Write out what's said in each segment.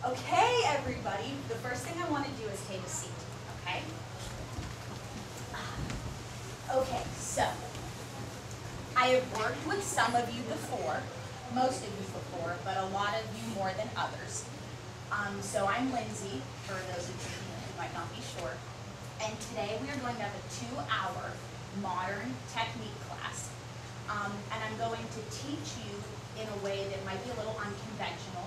Okay, everybody, the first thing I want to do is take a seat, okay? Okay, so, I have worked with some of you before, most of you before, but a lot of you more than others. So I'm Lindsay, for those of you who might not be sure, and today we are going to have a 2-hour modern technique class, and I'm going to teach you in a way that might be a little unconventional.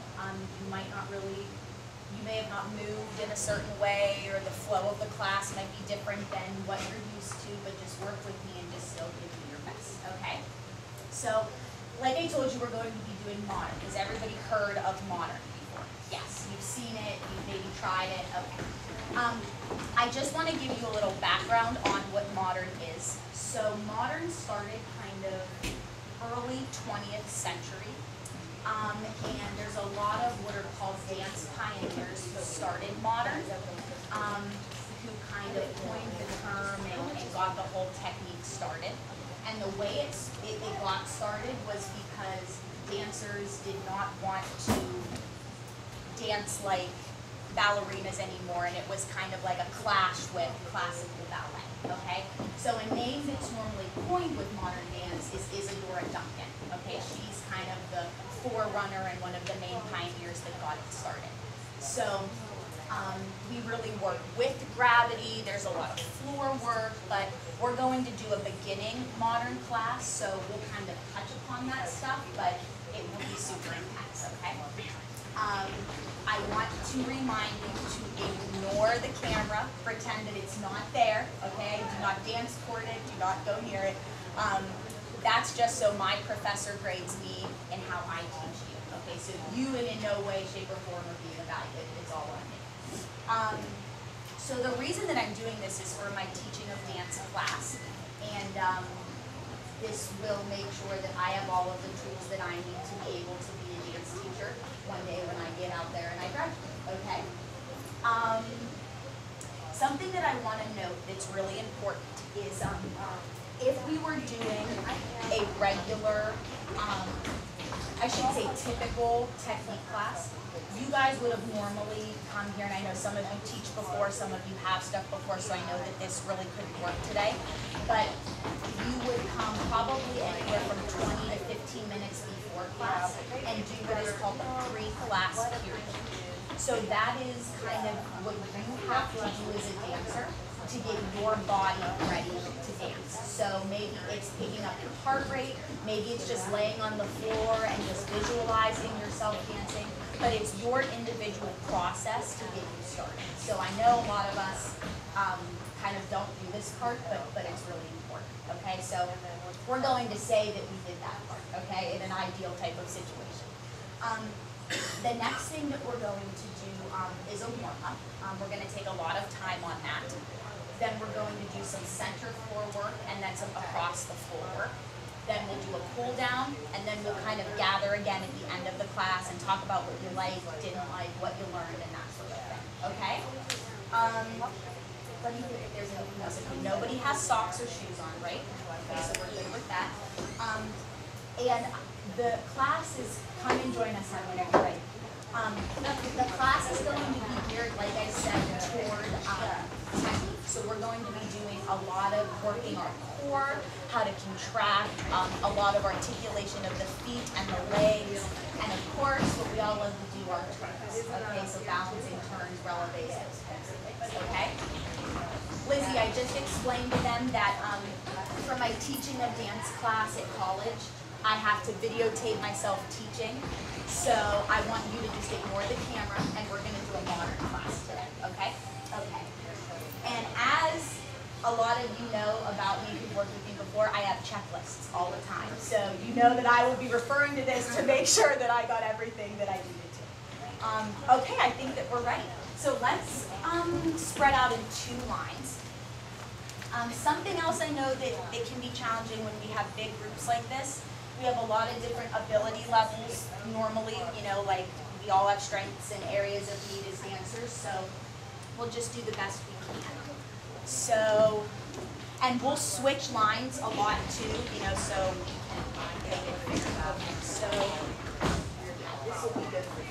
You may have not moved in a certain way, or the flow of the class might be different than what you're used to, but just work with me and just still give me your best, okay? So, like I told you, we're going to be doing modern. Has everybody heard of modern before? Yes, you've seen it, you've maybe tried it, okay. I just want to give you a little background on what modern is. So modern started kind of early 20th century. And there's a lot of what are called dance pioneers who started modern, who kind of coined the term and got the whole technique started. And the way it got started was because dancers did not want to dance like ballerinas anymore, and it was kind of like a clash with classical ballet, okay? So a name that's normally coined with modern dance is Isadora Duncan, okay? She's kind of the forerunner and one of the main pioneers that got it started. So we really work with gravity. There's a lot of floor work, but we're going to do a beginning modern class, so we'll kind of touch upon that stuff, but it won't be super intense, okay? I want to remind you to ignore the camera, pretend that it's not there, okay? Do not dance toward it, do not go near it. That's just so my professor grades me and how I teach you, okay? So you in no way, shape, or form are being evaluated, it's all on me. So the reason that I'm doing this is for my teaching of dance class, and this will make sure that I have all of the tools that I need to be able to be a dance teacher one day when I get out there and I graduate, okay? Something that I want to note that's really important is if we were doing a regular, I should say typical technique class, you guys would have normally come here, and I know some of you teach before, some of you have stuff before, so I know that this really couldn't work today, but you would come probably anywhere from 20 to 15 minutes before class and do what is called the pre-class period. So that is kind of what you have to do as a dancer to get your body ready to dance. So maybe it's picking up your heart rate, maybe it's just laying on the floor and just visualizing yourself dancing, but it's your individual process to get you started. So I know a lot of us kind of don't do this part, but it's really important, okay? So we're going to say that we did that part, okay, in an ideal type of situation. The next thing that we're going to do is a warm-up. We're going to take a lot of time on that. Then we're going to do some center floor work, and then some across the floor work. Then we'll do a cool down, and then we'll kind of gather again at the end of the class and talk about what you liked, didn't like, what you learned, and that sort of thing. Okay? Let me think if there's anything else. Nobody has socks or shoes on, right? Okay, so we're good with that. And the class is, come and join us on whenever you're ready. The class is going to be geared, like I said, toward technique. So we're going to be doing a lot of working our core, how to contract, a lot of articulation of the feet and the legs, and of course, what we all love to do are turns. Okay, so balancing turns, releves, those types of things. Okay? Lizzie, I just explained to them that for my teaching of dance class at college, I have to videotape myself teaching. So I want you to just ignore the camera, and we're going to do a modern class today. Okay? Okay. And as a lot of you know about me who've worked with me before, I have checklists all the time. So you know that I will be referring to this to make sure that I got everything that I needed to. Okay, I think that we're ready. So let's spread out in 2 lines. Something else I know that can be challenging when we have big groups like this, we have a lot of different ability levels normally, you know, like we all have strengths and areas of need as dancers, so we'll just do the best we can. So, and we'll switch lines a lot too, you know, so we can make it figure out. So, this will be good for you.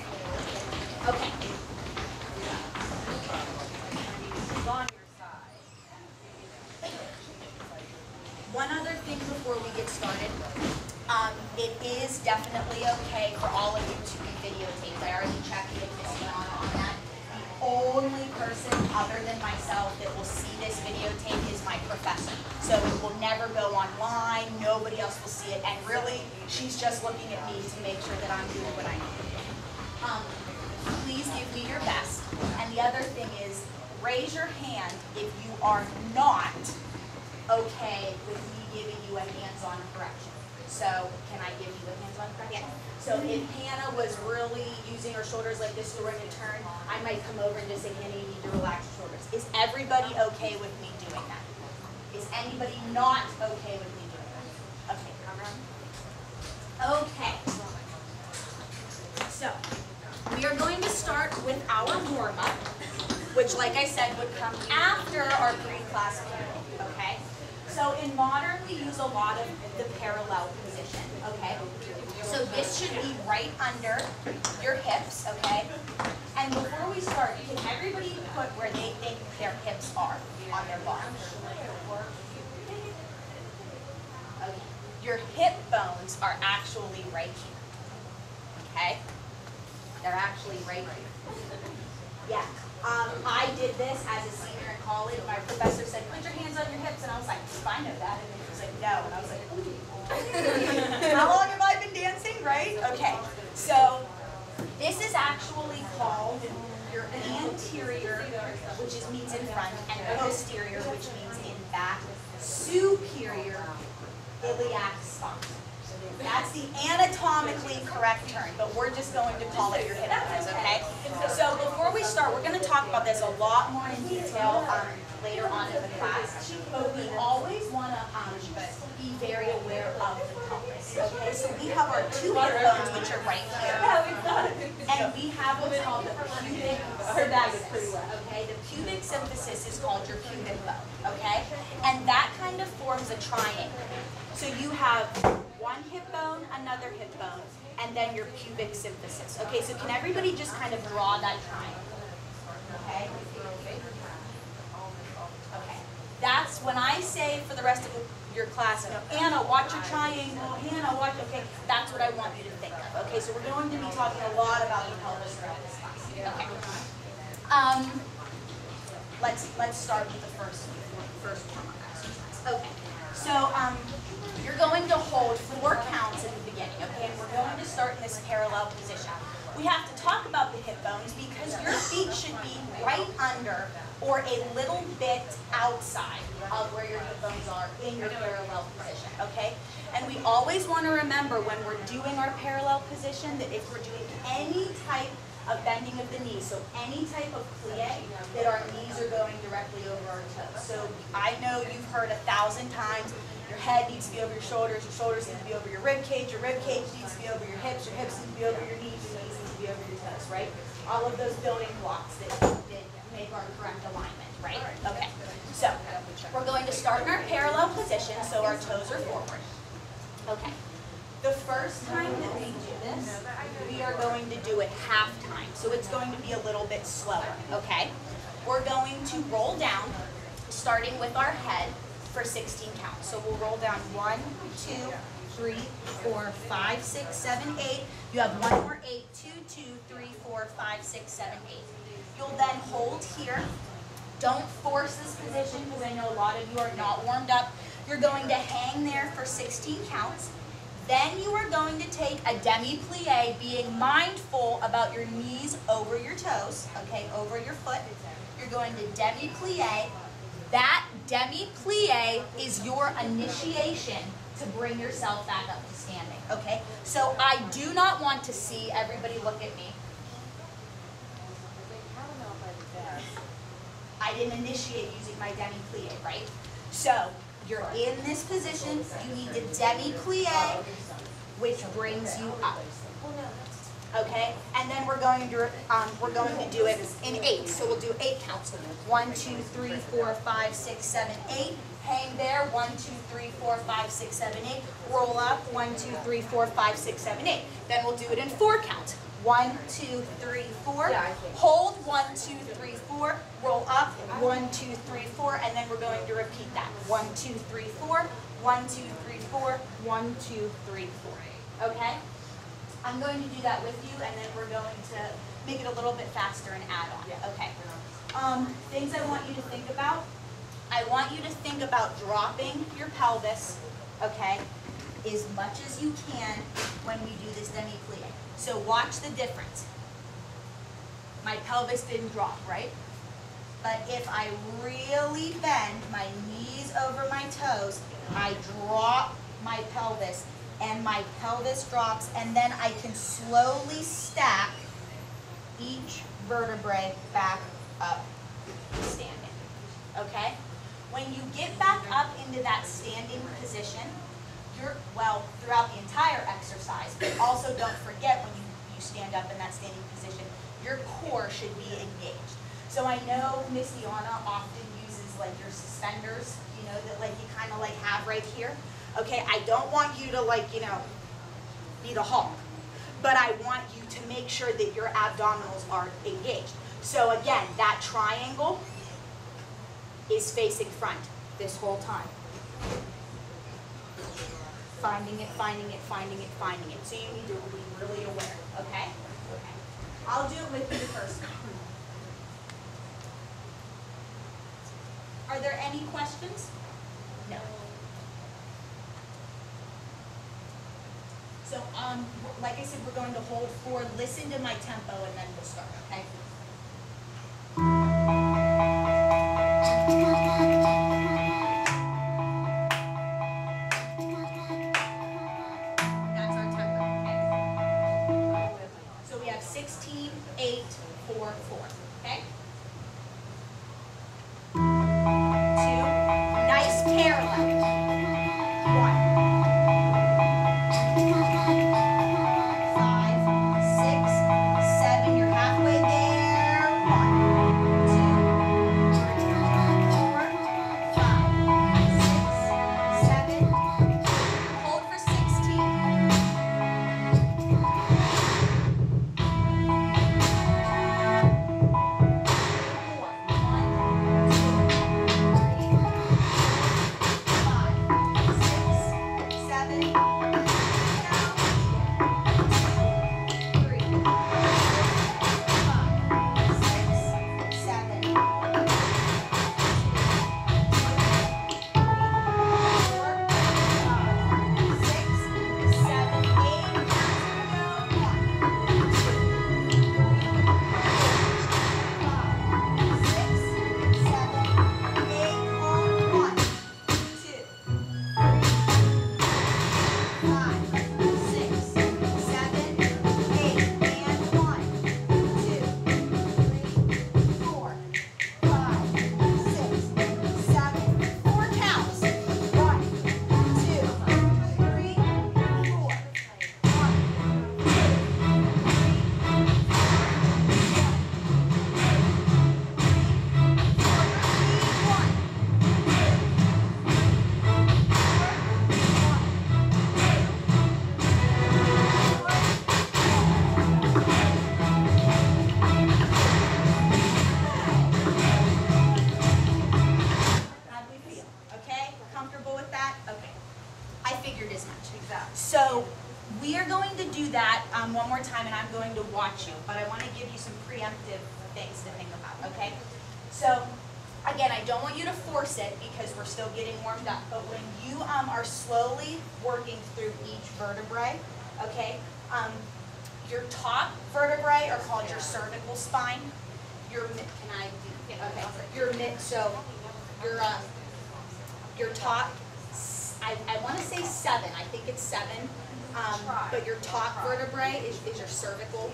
Okay. One other thing before we get started. It is definitely okay for all of you to be videotaped. I already checked with Missy on that. The only person other than myself that will see this videotape is my professor. So it will never go online, nobody else will see it, and really, she's just looking at me to make sure that I'm doing what I need to do. Please give me your best. And the other thing is, raise your hand if you are not okay with me giving you a hands-on correction. So, can I give you a hands-on correction? Yeah. So if Hannah was really using her shoulders like this, so we're going to turn, I might come over and just say, Hannah, you need to relax your shoulders. Is everybody okay with me doing that? Is anybody not okay with me doing that? Okay, come around. Okay. So, we are going to start with our warm-up, which, like I said, would come after our pre-class period, okay? So in modern, we use a lot of the parallel position, okay? So this should be right under your hips, okay? And before we start, can everybody put where they think their hips are on their body? Okay. Your hip bones are actually right here, okay? They're actually right here. Yeah. I did this as a senior in college. My professor said, put your hands on your hips. And I was like, I know that. And he was like, no. And I was like, ooh. How long have I been dancing, right? Okay. So this is actually called your anterior, which means in front, and posterior, which means in back, superior iliac spine. That's the anatomically correct term, but we're just going to call it your hip bones, okay? So before we start, we're going to talk about this a lot more in detail later on in the class, but we always want to be very aware of the pelvis, okay? So we have our two hip bones, which are right here, and we have what's called the pubic symphysis, okay? The pubic symphysis is called your pubic bone, okay? And that kind of forms a triangle. So you have one hip bone, another hip bone, and then your pubic symphysis. Okay, so can everybody just kind of draw that triangle? Okay? Okay. That's when I say for the rest of your class, Anna, watch your triangle, Hannah, watch, okay, that's what I want you to think of. Okay, so we're going to be talking a lot about the pelvis throughout this class. Okay. Let's start with the first warm-up exercise. Okay. So, you're going to hold 4 counts in the beginning, okay? And we're going to start in this parallel position. We have to talk about the hip bones because your feet should be right under or a little bit outside of where your hip bones are in your parallel position, okay? And we always want to remember when we're doing our parallel position that if we're doing any type of bending of the knees, so any type of plie, that our knees are going directly over our toes. So I know you've heard 1,000 times, your head needs to be over your shoulders need to be over your rib cage needs to be over your hips need to be over your knees need to be over your toes, right? All of those building blocks that make our correct alignment, right? Okay, so we're going to start in our parallel position, so our toes are forward. Okay. The first time that we do this, we are going to do it half time. So it's going to be a little bit slower, okay? We're going to roll down, starting with our head for 16 counts. So we'll roll down 1, 2, 3, 4, 5, 6, 7, 8. You have one more 8, 2, 2, 3, 4, 5, 6, 7, 8. You'll then hold here. Don't force this position because I know a lot of you are not warmed up. You're going to hang there for 16 counts. Then you are going to take a demi-plie, being mindful about your knees over your toes, okay, over your foot. You're going to demi-plie. That demi-plie is your initiation to bring yourself back up to standing, okay? So I do not want to see, everybody look at me. I didn't initiate using my demi-plie, right? So you're in this position, you need to demi-plie, which brings you up. Okay, and then we're going to do it in 8. So we'll do 8 counts. 1, 2, 3, 4, 5, 6, 7, 8. Hang there. 1, 2, 3, 4, 5, 6, 7, 8. Roll up. 1, 2, 3, 4, 5, 6, 7, 8. Then we'll do it in 4 counts. 1, 2, 3, 4. Hold 1, 2, 3, 4. Roll up 1, 2, 3, 4, and then we're going to repeat that. 1, 2, 3, 4. 1, 2, 3, 4. 1, 2, 3, 4. Okay? I'm going to do that with you, and then we're going to make it a little bit faster and add on. Okay. Things I want you to think about. I want you to think about dropping your pelvis, okay, as much as you can when we do this demi-plie. So watch the difference. My pelvis didn't drop, right? But if I really bend my knees over my toes, I drop my pelvis, and my pelvis drops, and then I can slowly stack each vertebrae back up standing, okay? When you get back up into that standing position, throughout the entire exercise, but also don't forget when you stand up in that standing position, your core should be engaged. So I know Miss Diana often uses like your suspenders, you know, that like you kind of like have right here. Okay, I don't want you to like, you know, be the Hulk, but I want you to make sure that your abdominals are engaged. So again, that triangle is facing front this whole time. Finding it, finding it, finding it, finding it. So you need to be really aware, okay? Okay. I'll do it with you first. Are there any questions? No. So, like I said, we're going to hold 4. Listen to my tempo, and then we'll start, okay? That's our tempo, okay? So we have 16, 8, 4, 4, okay? 2, nice parallel. 1. 7, but your top vertebrae is your cervical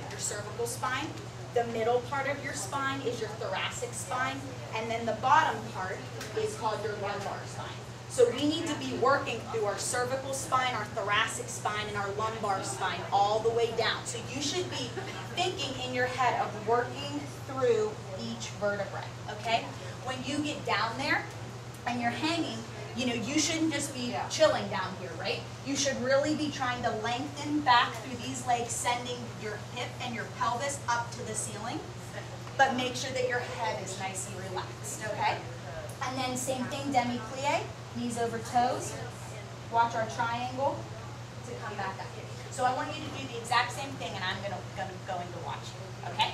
spine. The middle part of your spine is your thoracic spine, and then the bottom part is called your lumbar spine. So we need to be working through our cervical spine, our thoracic spine, and our lumbar spine all the way down. So you should be thinking in your head of working through each vertebrae, okay? When you get down there and you're hanging, You know, you shouldn't just be chilling down here, right? You should really be trying to lengthen back through these legs, sending your hip and your pelvis up to the ceiling, but make sure that your head is nicely relaxed, okay? And then same thing, demi-plie, knees over toes. Watch our triangle to come back up. So I want you to do the exact same thing, and I'm going to watch you, okay?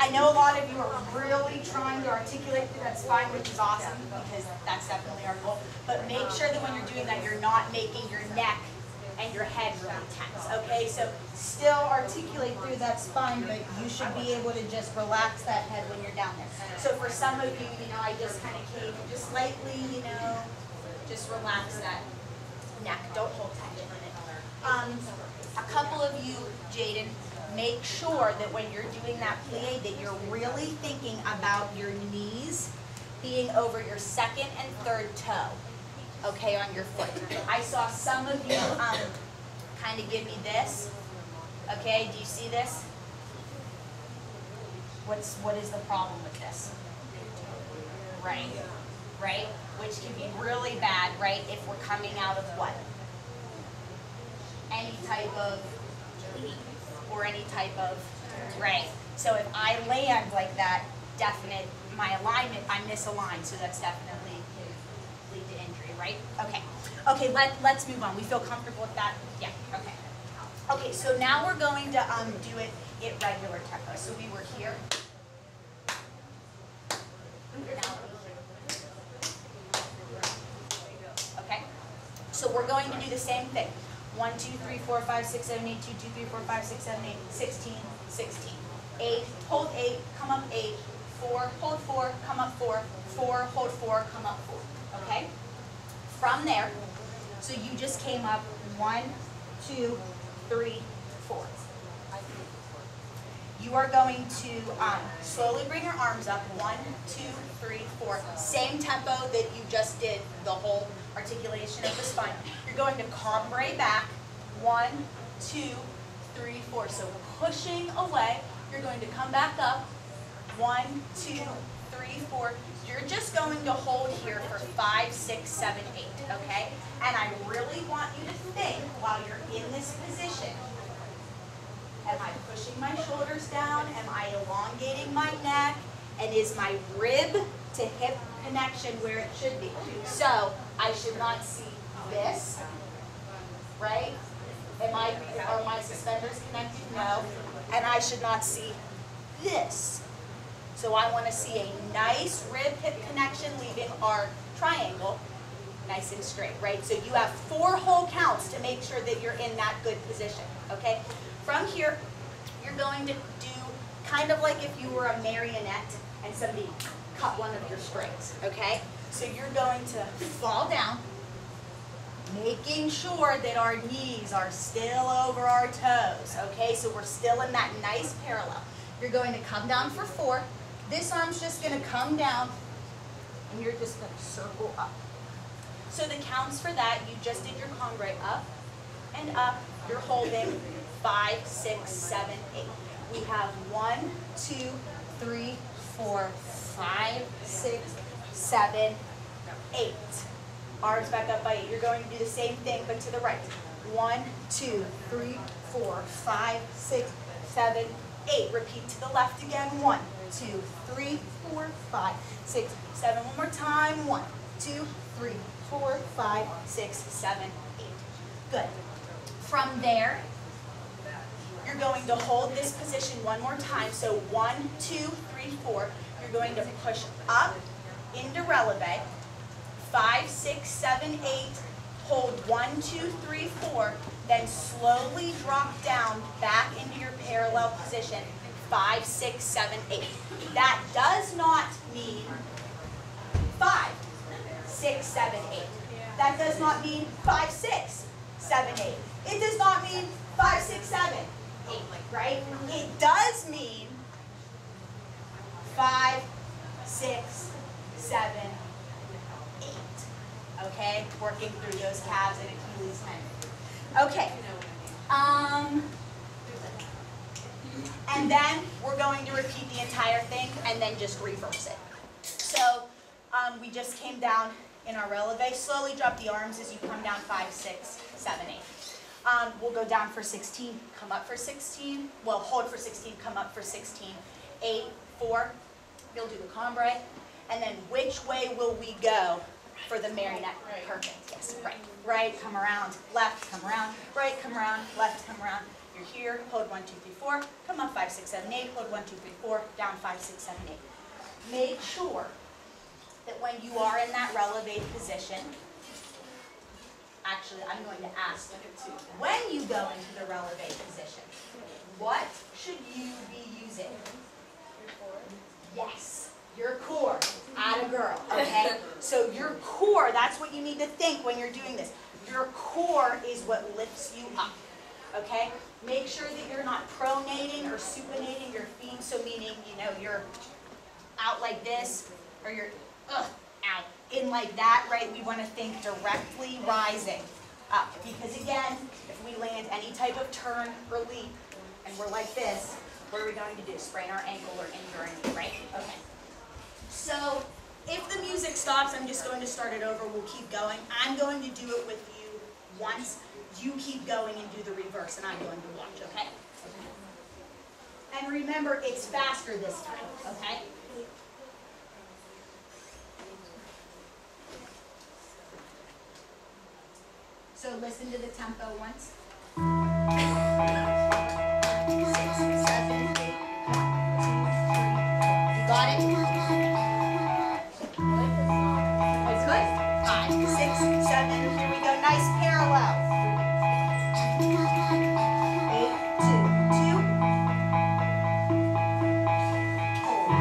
I know a lot of you are really trying to articulate through that spine, which is awesome, because that's definitely our goal. But make sure that when you're doing that, you're not making your neck and your head really tense, okay? So still articulate through that spine, but you should be able to just relax that head when you're down there. So for some of you, I just kind of cave just slightly, just relax that neck. Don't hold tension in it. A couple of you, Jaden, make sure that when you're doing that plie that you're really thinking about your knees being over your second and third toe, okay, on your foot. I saw some of you kind of give me this, okay, do you see this? What is the problem with this? Right, which can be really bad, right, if we're coming out of what? Any type of heat or any type of, right? So if I land like that, my alignment, I'm misaligned, so that's definitely lead to injury, right? Okay, let's move on. We feel comfortable with that? Yeah, okay. Okay, so now we're going to do it at regular tempo. So we were here. Okay, so we're going to do the same thing. 1, 2, 3, 4, 5, 6, 7, 8, 2, 2, 3, 4, 5, 6, 7, 8, 16, 16. 8, hold 8, come up 8, 4, hold 4, come up 4, 4, hold 4, come up 4. Okay? From there, so you just came up 1, 2, 3, 4. You are going to slowly bring your arms up. 1, 2, 3, 4. Same tempo that you just did the whole articulation of the spine. You're going to cambre back. 1, 2, 3, 4. So pushing away. You're going to come back up. 1, 2, 3, 4. You're just going to hold here for 5, 6, 7, 8. Okay? And I really want you to think while you're in this position. Am I pushing my shoulders down? Am I elongating my neck? And is my rib to hip connection where it should be? So I should not see this, right? Are my suspenders connected? No. And I should not see this. So I want to see a nice rib hip connection, leaving our triangle nice and straight, right? So you have 4 whole counts to make sure that you're in that good position, okay? From here, you're going to do kind of like if you were a marionette. and somebody cut one of your strings, okay? So you're going to fall down, making sure that our knees are still over our toes, okay? So we're still in that nice parallel. You're going to come down for 4. This arm's just going to come down, and you're just going to circle up. So the counts for that, you just did your cambrai up and up. You're holding 5, 6, 7, 8. We have 1, 2, 3, 4, 5, 6, 7, 8. Arms back up by 8. You're going to do the same thing, but to the right. 1, 2, 3, 4, 5, 6, 7, 8. Repeat to the left again. 1, 2, 3, 4, 5, 6, 7. One more time. 1, 2, 3, 4, 5, 6, 7, 8. Good. From there, you're going to hold this position one more time. So 1, 2, 3, 4. You're going to push up into releve. 5, 6, 7, 8. Hold 1, 2, 3, 4. Then slowly drop down back into your parallel position. 5, 6, 7, 8. That does not mean 5, 6, 7, 8. That does not mean 5, 6, 7, 8. It does not mean 5, 6, 7, 8, right? It does mean 5, 6, 7, 8. Okay? Working through those calves and Achilles tendon. Okay. And then we're going to repeat the entire thing and then just reverse it. So we just came down in our releve. Slowly drop the arms as you come down 5, 6, 7, 8. We'll go down for 16, come up for 16. Well, hold for 16, come up for 16. 8, 4. You'll do the cambrai. And then which way will we go for the marionette? Right. Perfect. Yes, right. Right, come around. Left, come around. Right, come around. Left, come around. You're here. Hold 1, 2, 3, 4. Come up 5, 6, 7, 8. Hold 1, 2, 3, 4. Down 5, 6, 7, 8. Make sure that when you are in that releve position, actually, I'm going to ask you, when you go into the releve position, what should you be using? Your core. Yes, your core. Atta girl, okay? So your core, that's what you need to think when you're doing this. Your core is what lifts you up, okay? Make sure that you're not pronating or supinating your feet, so meaning, you're out like this, or you're, out, in like that, right? We want to think directly rising up. Because again, if we land any type of turn or leap, and we're like this, what are we going to do? Sprain our ankle or injure our knee, right? Okay. So, if the music stops, I'm just going to start it over. We'll keep going. I'm going to do it with you once. You keep going and do the reverse, and I'm going to watch, okay? And remember, it's faster this time, okay? So listen to the tempo once. 6, 7, 8, 1, 2, 3, 4. You got it? It's good? 5, 6, 7. Here we go. Nice parallel. 8, 2, 2. Hold.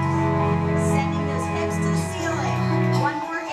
Sending those hips to the ceiling. One more 8.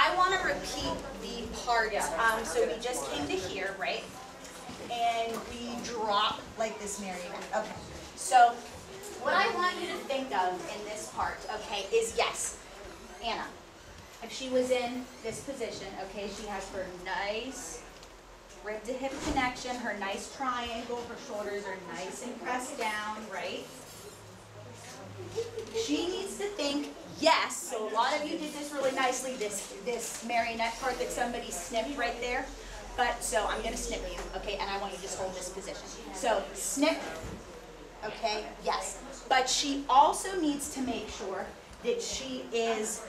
I want to repeat the part. So we just came to here, right? And we drop like this marionette. Okay. So what I want you to think of in this part, okay, is yes, Anna, if she was in this position, okay, she has her nice rib to hip connection, her nice triangle, her shoulders are nice and pressed down, right? She needs to think yes, so a lot of you did this really nicely, this marionette part that somebody snipped right there. But, so I'm going to snip you, okay, and I want you to just hold this position. So, snip, okay, yes. But she also needs to make sure that she is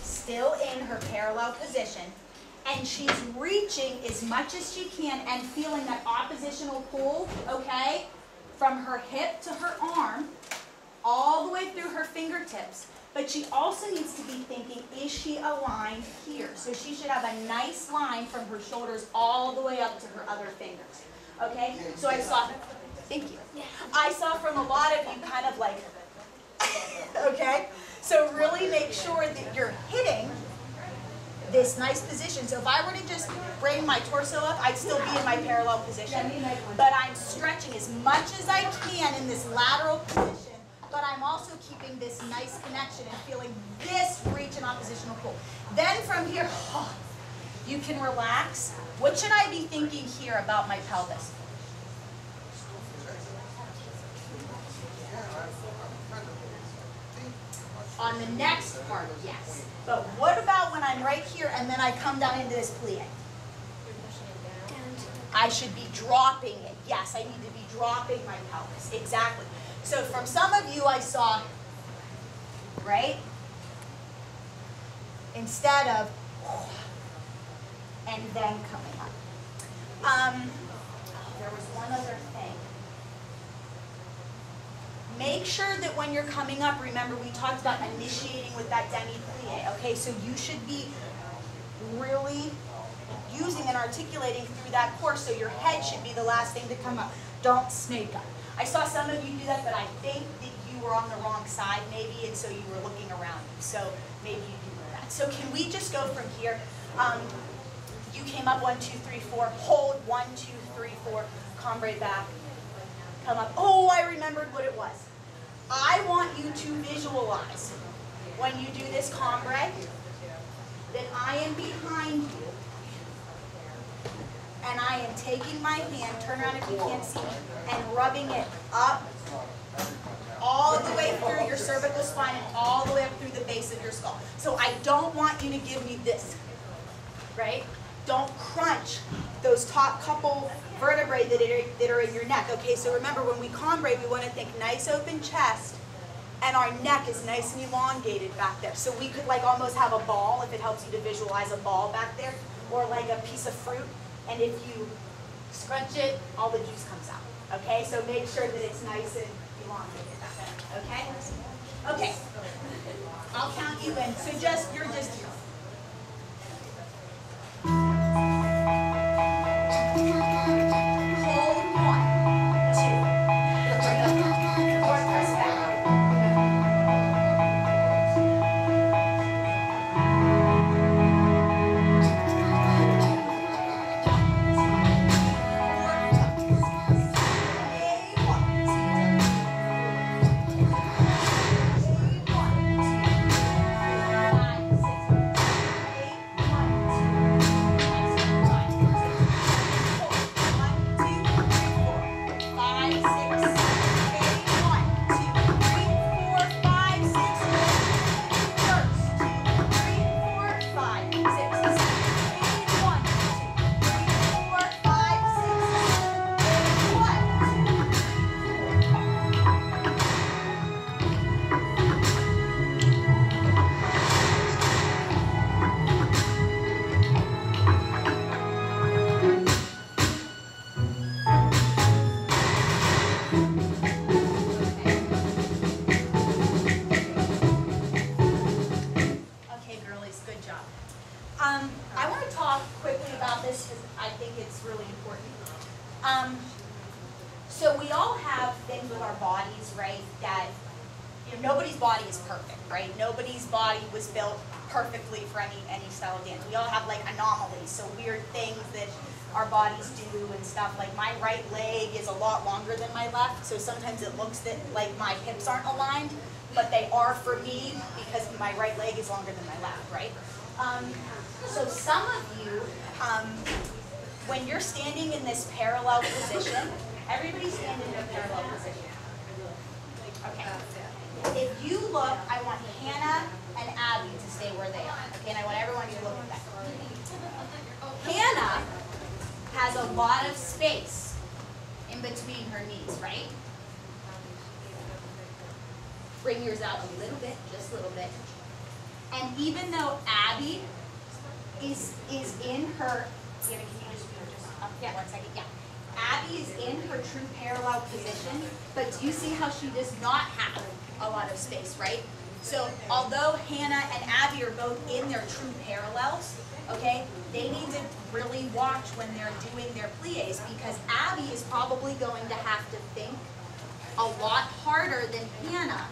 still in her parallel position, and she's reaching as much as she can and feeling that oppositional pull, okay, from her hip to her arm, all the way through her fingertips. But she also needs to be thinking, is she aligned here? So she should have a nice line from her shoulders all the way up to her other fingers. Okay? So I saw, thank you. I saw from a lot of you kind of like, okay? So really make sure that you're hitting this nice position. So if I were to just bring my torso up, I'd still be in my parallel position. But I'm stretching as much as I can in this lateral position. But I'm also keeping this nice connection and feeling this reach and oppositional pull. Then from here, you can relax. What should I be thinking here about my pelvis? On the next part, yes. But what about when I'm right here and then I come down into this plie? I should be dropping it. Yes, I need to be dropping my pelvis. Exactly. So from some of you I saw, right? Instead of, and then coming up. There was one other thing. Make sure that when you're coming up, remember we talked about initiating with that demi-plie, okay? So you should be really using and articulating through that core, so your head should be the last thing to come up. Don't snake up. I saw some of you do that, but I think that you were on the wrong side maybe, and so you were looking around you. So maybe you do that. So can we just go from here? You came up 1, 2, 3, 4. Hold 1, 2, 3, 4. Combre back. Come up. Oh, I remembered what it was. I want you to visualize when you do this combre that I am behind you. And I am taking my hand, turn around if you can't see me, and rubbing it up all the way through your cervical spine and all the way up through the base of your skull. So I don't want you to give me this, right? Don't crunch those top couple vertebrae that are in your neck. Okay, so remember when we combre, we want to think nice open chest, and our neck is nice and elongated back there. So we could like almost have a ball, if it helps you to visualize a ball back there, or like a piece of fruit. And if you scrunch it, all the juice comes out. Okay, so make sure that it's nice and elongated back there. Okay? Okay. I'll count you in. So you're just here. Hold 1, 2, 3, 4, press back. I want to talk quickly about this because I think it's really important. So we all have things with our bodies, right, that you know, nobody's body is perfect, right? Nobody's body was built perfectly for any style of dance. We all have like anomalies, so weird things that our bodies do and stuff. Like my right leg is a lot longer than my left, so sometimes it looks that like my hips aren't aligned, but they are for me because my right leg is longer than my left, right? So some of you, when you're standing in this parallel position, everybody stand in a parallel position. Okay. If you look, I want Hannah and Abby to stay where they are. Okay, and I want everyone to look at that. Hannah has a lot of space in between her knees, right? Bring yours out a little bit, just a little bit. And even though Abby is in her, can you just up here 1 second? Yeah. Abby is in her true parallel position, but do you see how she does not have a lot of space, right? So although Hannah and Abby are both in their true parallels, okay, they need to really watch when they're doing their plies because Abby is probably going to have to think a lot harder than Hannah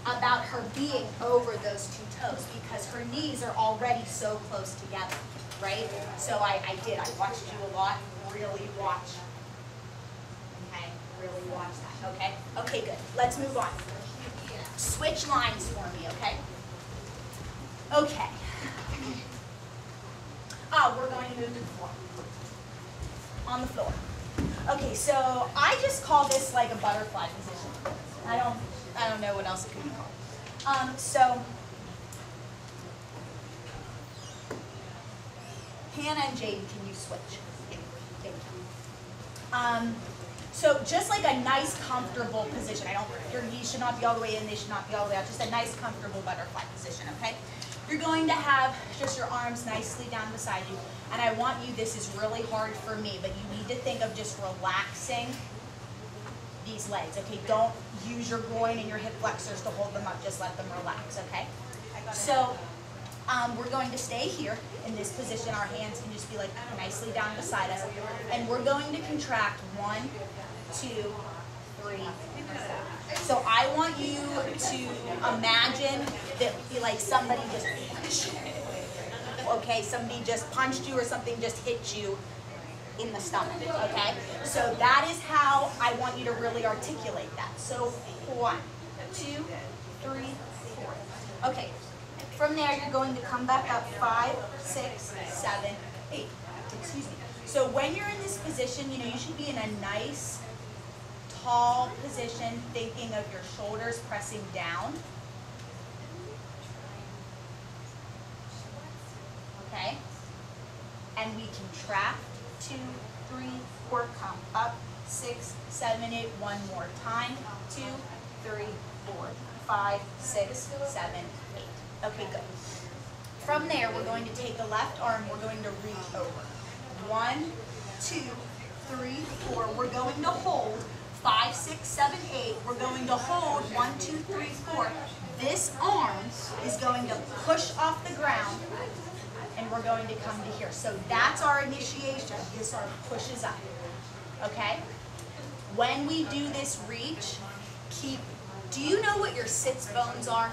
about her being over those two toes because her knees are already so close together, right? So I watched you a lot, really watch. Okay, really watch that, okay? Okay, good, let's move on. Switch lines for me, okay? Okay. We're going to move to the floor. On the floor. Okay, so I just call this like a butterfly position. I don't know what else it could be called. So Hannah and Jaden, can you switch? Thank you. So just like a nice, comfortable position. Your knees should not be all the way in, they should not be all the way out. Just a nice, comfortable butterfly position, okay? You're going to have just your arms nicely down beside you. And I want you, this is really hard for me, but you need to think of just relaxing these legs, okay? Don't use your groin and your hip flexors to hold them up, just let them relax, okay? So we're going to stay here in this position. Our hands can just be like nicely down beside us. And we're going to contract 1, 2, 3, 4. So I want you to imagine that like somebody just punched you. Okay, somebody just punched you or something just hit you in the stomach, okay? So that is how I want you to really articulate that. So 1, 2, 3, 4. Okay, from there you're going to come back up 5, 6, 7, 8. Excuse me. So when you're in this position, you know, you should be in a nice, tall position, thinking of your shoulders pressing down. Okay? And we contract 2, 3, 4, come up, 6, 7, 8, one more time, 2, 3, 4, 5, 6, 7, 8. Okay, good. From there, we're going to take the left arm, we're going to reach over. 1, 2, 3, 4. We're going to hold 5, 6, 7, 8. We're going to hold 1, 2, 3, 4. This arm is going to push off the ground, and we're going to come to here. So that's our initiation. This arm pushes up. Okay? When we do this reach, do you know what your sits bones are?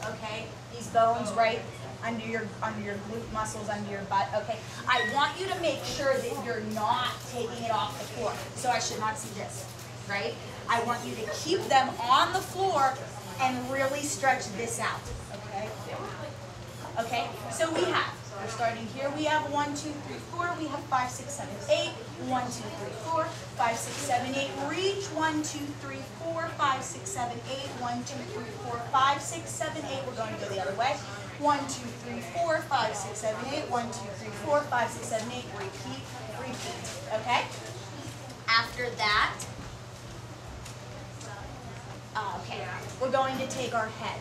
Okay? These bones right under your glute muscles, under your butt. Okay? I want you to make sure that you're not taking it off the floor. So I should not see this, right? I want you to keep them on the floor and really stretch this out. Okay? Okay, so we're starting here, we have 1, 2, 3, 4, we have 5, 6, 7, 8, 1, 2, 3, 4, 5, 6, 7, 8, reach, 1, 2, 3, 4, 5, 6, 7, 8, 1, 2, 3, 4, 5, 6, 7, 8, we're going to go the other way, 1, 2, 3, 4, 5, 6, 7, 8, 1, 2, 3, 4, 5, 6, 7, 8, repeat, okay? After that, okay, we're going to take our head,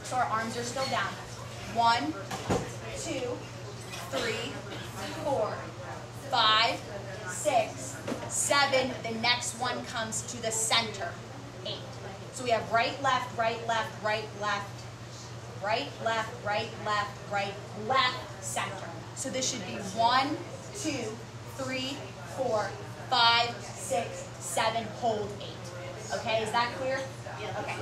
so our arms are still down. 1, 2, 3, 4, 5, 6, 7. The next one comes to the center. 8. So we have right, left, right, left, right, left, right, left, right, left, right, left, center. So this should be 1, 2, 3, 4, 5, 6, 7, hold 8. Okay, is that clear? Okay.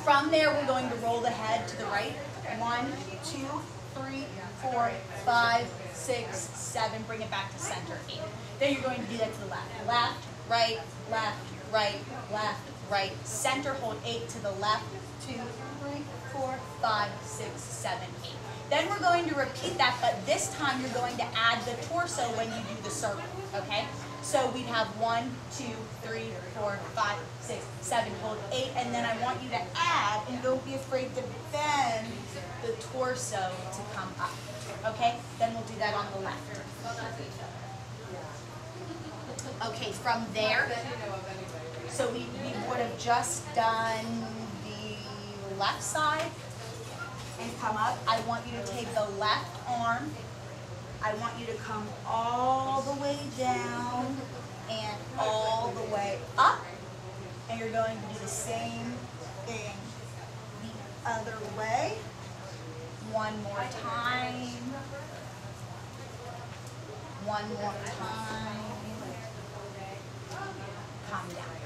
From there, we're going to roll the head to the right. 1, 2, 3, 4, 5, 6, 7. Bring it back to center. 8. Then you're going to do that to the left. Left, right, left, right, left, right. Center, hold 8 to the left. 2, 3, 4, 5, 6, 7, 8. Then we're going to repeat that, but this time you're going to add the torso when you do the circle, okay? So we'd have 1, 2, 3, 4, 5, 6, 7, hold 8, and then I want you to add, and don't be afraid to bend the torso to come up, okay? Then we'll do that on the left. Okay, from there, so we would have just done the left side and come up. I want you to take the left arm. I want you to come all the way down and all the way up. And you're going to do the same thing the other way. One more time. One more time. Come down.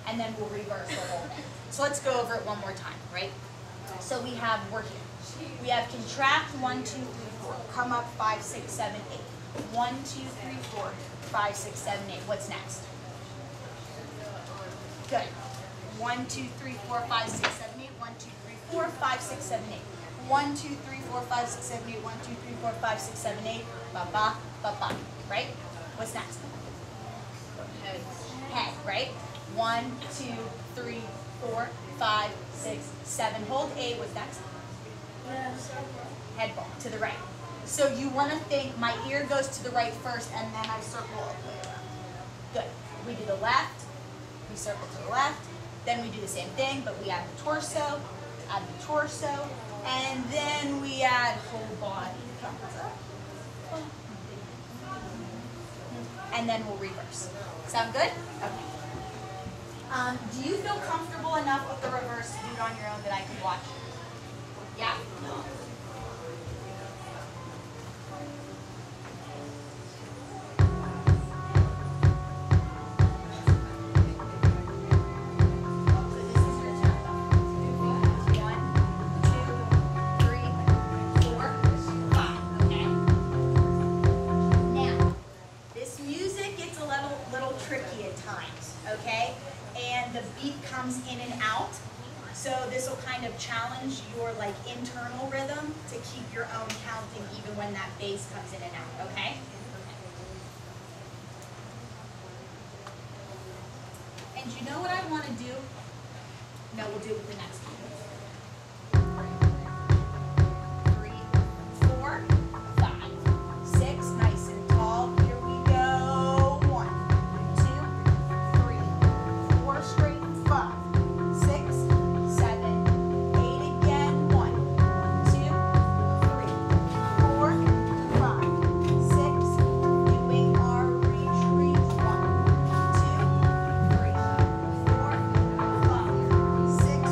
And then we'll reverse the whole thing. So let's go over it one more time, right? So we have, we're here. We have contract 1, 2, 3, 4. Come up 5, 6, 7, 8. 1, 2, 3, 4, 5, 6, 7, 8. What's next? Good. 1, 2, 3, 4, 5, 6, 7, 8. 1, 2, 3, 4, 5, 6, 7, 8. 1, 2, 3, 4, 5, 6, 7, 8. 1, 2, 3, 4, 5, 6, 7, 8. Ba ba ba ba. Right? What's next? Head, right? 1, 2, 3, 4, 5, 6, 7. Hold 8. What's next? Head ball to the right. So you want to think my ear goes to the right first, and then I circle all the way around. Good. We do the left. We circle to the left. Then we do the same thing, but we add the torso, and then we add whole body. Comes up. And then we'll reverse. Sound good? Okay. Do you feel comfortable enough with the reverse to do it on your own that I can watch? Yeah? In and out, so this will kind of challenge your internal rhythm to keep your own counting even when that bass comes in and out, okay? And you know what I want to do? No, we'll do it with the next one. 3, 4, 5, 6, nice and tall. Here we go. 1, 2, 3, 4, straight. 5, 6, 7, 8 again. 1, 2, 3, 4, 5, 6. Doing our retreat. 1, 2, 3, 4, 5, 6.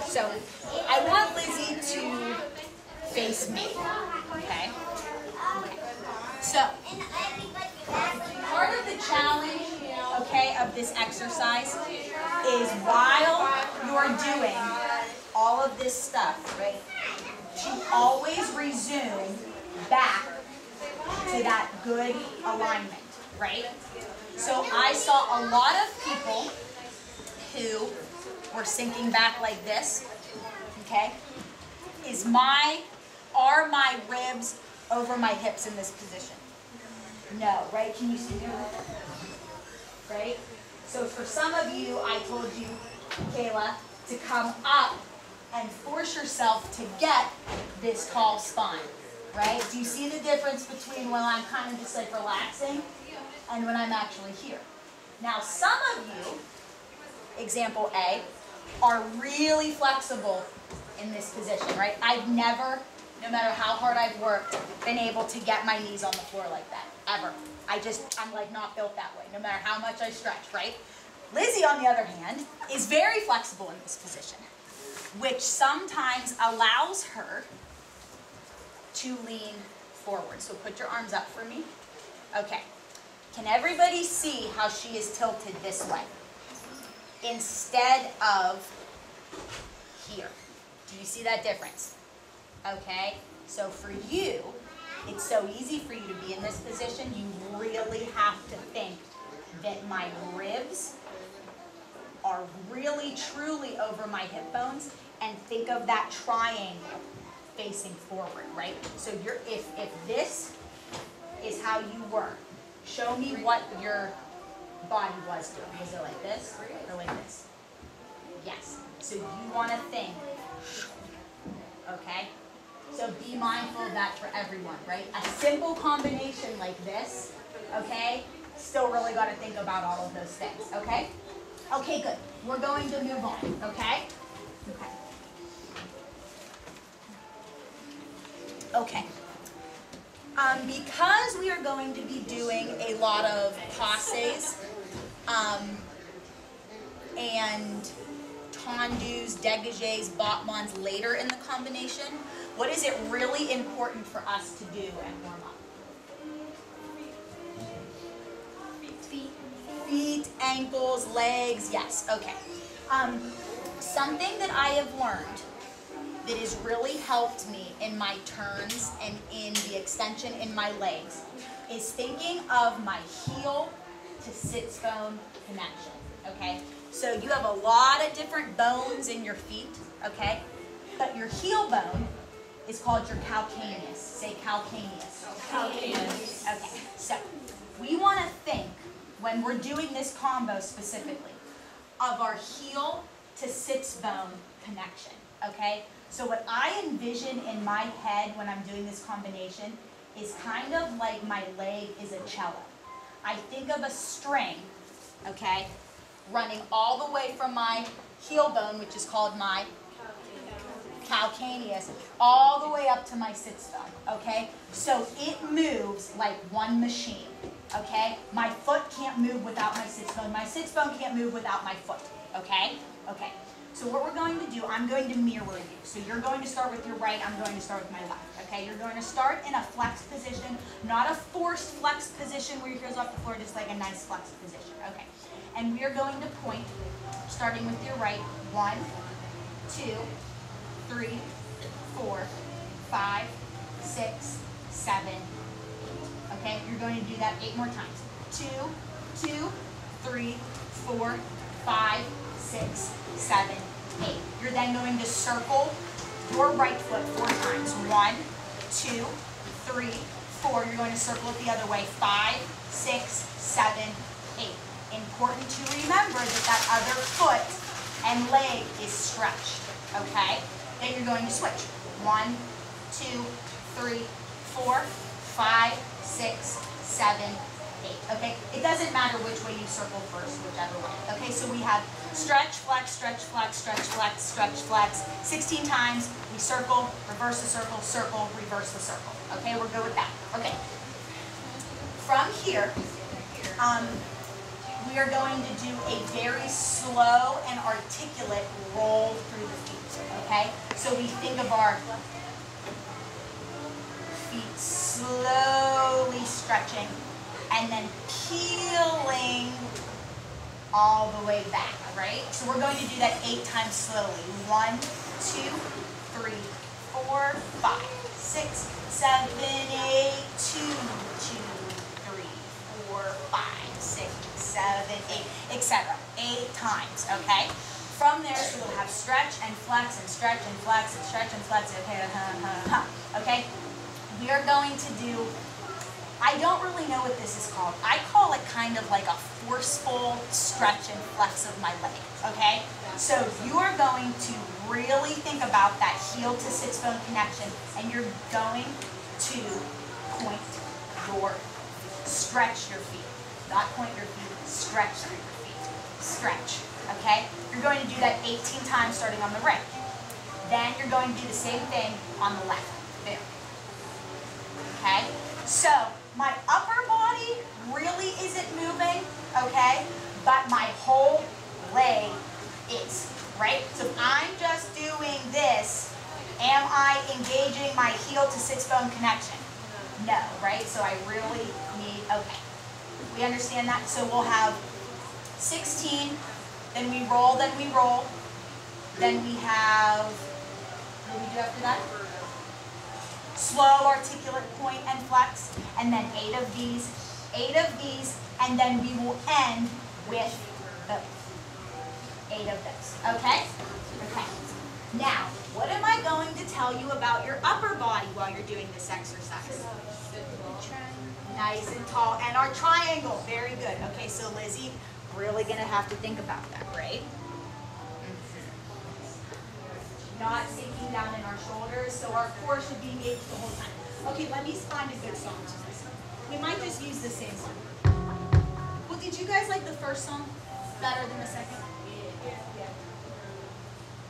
So I want Lizzie to face me, okay? So part of the challenge, okay, of this exercise is while you're doing all of this stuff, right, to always resume back to that good alignment, right? So I saw a lot of people who were sinking back like this, okay? Are my ribs over my hips in this position? No, right? Can you see me? Right? So for some of you, I told you, Kayla, to come up and force yourself to get this tall spine, right? Do you see the difference between when I'm kind of just like relaxing and when I'm actually here? Now some of you, example A, are really flexible in this position, right? I've never, no matter how hard I've worked, been able to get my knees on the floor like that, ever. I'm like not built that way, no matter how much I stretch, right? Lizzie, on the other hand, is very flexible in this position, which sometimes allows her to lean forward. So put your arms up for me. Okay. Can everybody see how she is tilted this way instead of here? Do you see that difference? Okay. So for you, it's so easy for you to be in this position. You really have to think that my ribs are really truly over my hip bones, and think of that triangle facing forward, right? So if this is how you were, show me what your body was doing. Was it like this or like this? Yes. So you want to think, okay? So be mindful of that for everyone, right? A simple combination like this, okay? Still really got to think about all of those things, okay? Okay, good. We're going to move on, okay? Okay. Okay. Because we are going to be doing a lot of passes and tendus, dégagés, battements later in the combination, What is it really important for us to do and warm up? Feet, ankles, legs, yes, okay. Something that I have learned that has really helped me in my turns and in the extension in my legs is thinking of my heel to sits bone connection, okay? So you have a lot of different bones in your feet, okay? But your heel bone is called your calcaneus. Say calcaneus. Calcaneus. Okay, so we want to think, when we're doing this combo specifically, of our heel to sits bone connection, okay? So what I envision in my head when I'm doing this combination is kind of like my leg is a cello. I think of a string, okay, running all the way from my heel bone, which is called my calcaneus, all the way up to my sits bone, okay? So it moves like one machine, okay? My foot can't move without my sits bone. My sits bone can't move without my foot, okay? Okay. So what we're going to do, I'm going to mirror you. So you're going to start with your right, I'm going to start with my left, okay? You're going to start in a flex position, not a forced flex position where your heels off the floor, just like a nice flex position, okay? And we are going to point, starting with your right, 1, 2, 3, 4, 5, 6, 7, 8. Okay, you're going to do that 8 more times. 2, 2, 3, 4, 5, 6, 7, 8. You're then going to circle your right foot 4 times. 1, 2, 3, 4. You're going to circle it the other way. 5, 6, 7, 8. Important to remember that that other foot and leg is stretched. Okay? Then you're going to switch. 1, 2, 3, 4, 5, 6, 7, 8. Okay? It doesn't matter which way you circle first, whichever way. Okay, so we have stretch, flex, stretch, flex, stretch, flex, stretch, flex. 16 times, we circle, reverse the circle, circle, reverse the circle. Okay, we're good with that. Okay. From here, we are going to do a very slow and articulate roll through the feet. Okay? So we think of our feet slowly stretching and then peeling all the way back, right? So we're going to do that 8 times slowly. 1, 2, 3, 4, 5, 6, 7, 8, 2, 2, 3, 4, 5, 6, 7, 8, etc. 8 times, okay? From there, so we'll have stretch and flex and stretch and flex and stretch and flex. Okay, okay? We are going to do, I don't really know what this is called. I call it kind of like a forceful stretch and flex of my leg, okay? So you are going to really think about that heel to sits bone connection, and you're going to point your, stretch your feet. Not point your feet, stretch through your feet. Stretch, okay? You're going to do that 18 times starting on the right. Then you're going to do the same thing on the left. There. Okay? So, my upper body really isn't moving, okay? But my whole leg is, right? So if I'm just doing this, am I engaging my heel to sits bone connection? No, right? So I really need, okay. We understand that? So we'll have 16, then we roll, then we roll. Then we have, what do we do after that? Slow, articulate, point, and flex. And then 8 of these, and then we will end with the 8 of this. Okay? Okay. Now, what am I going to tell you about your upper body while you're doing this exercise? Nice and tall. And our triangle. Very good. Okay, so Lizzie, really going to have to think about that, right? Not sinking down in our shoulders, so our core should be engaged the whole time. Okay, let me find a good song to this. We might just use the same song. Well, did you guys like the first song better than the second? Yeah.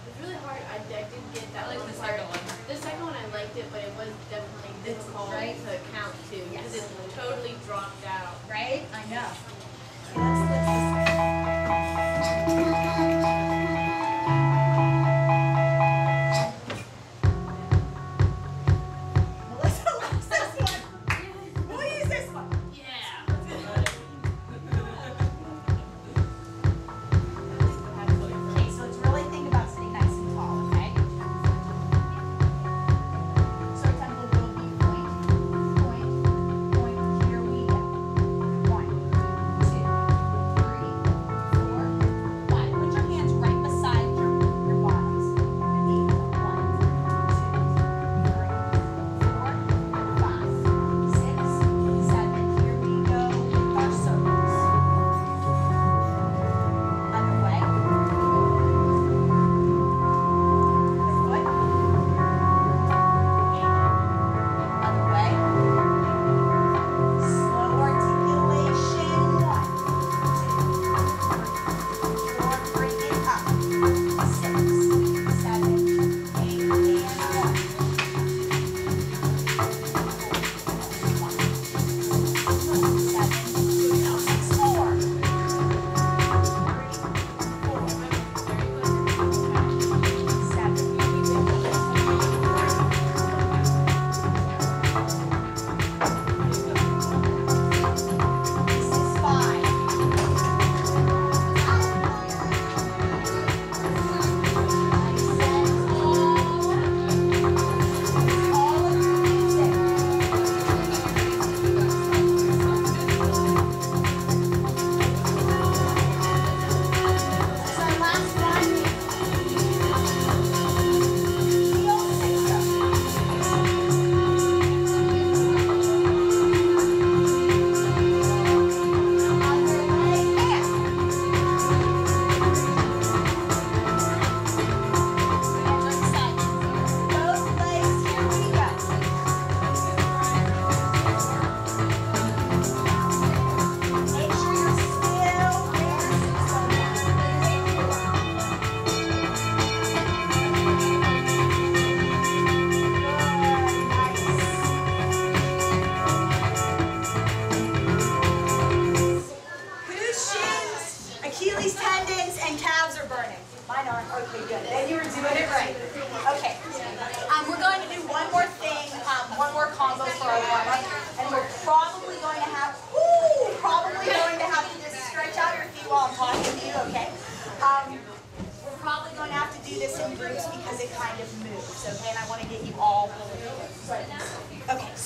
It's really hard. I didn't get that. I like the second one. The second one I liked it, but it was definitely difficult to count to because it totally dropped out. Right? I know.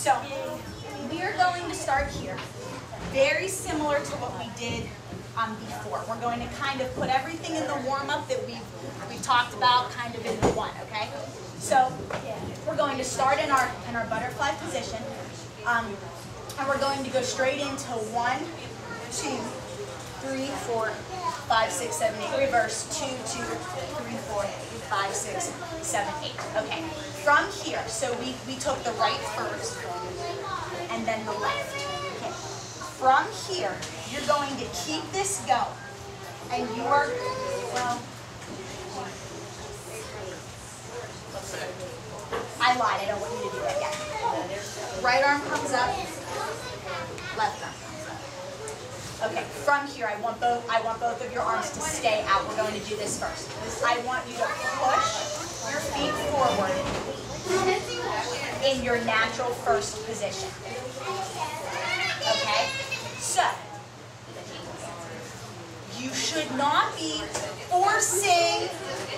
So we are going to start here. Very similar to what we did before. We're going to kind of put everything in the warm-up that we've talked about kind of into one, okay? So we're going to start in our butterfly position. And we're going to go straight into 1, 2, 3, 4, 5, 6, 7, 8. Reverse 2, 2, 3, 4, 5, 6, 7, 8. Okay. From here, so we took the right first and then the left. Okay. From here, you're going to keep this going. And you are, well, I lied. I don't want you to do that yet. Right arm comes up. Left arm comes up. Okay, from here, I want both of your arms to stay out. We're going to do this first. I want you to push your feet forward in your natural first position. Okay? So, you should not be forcing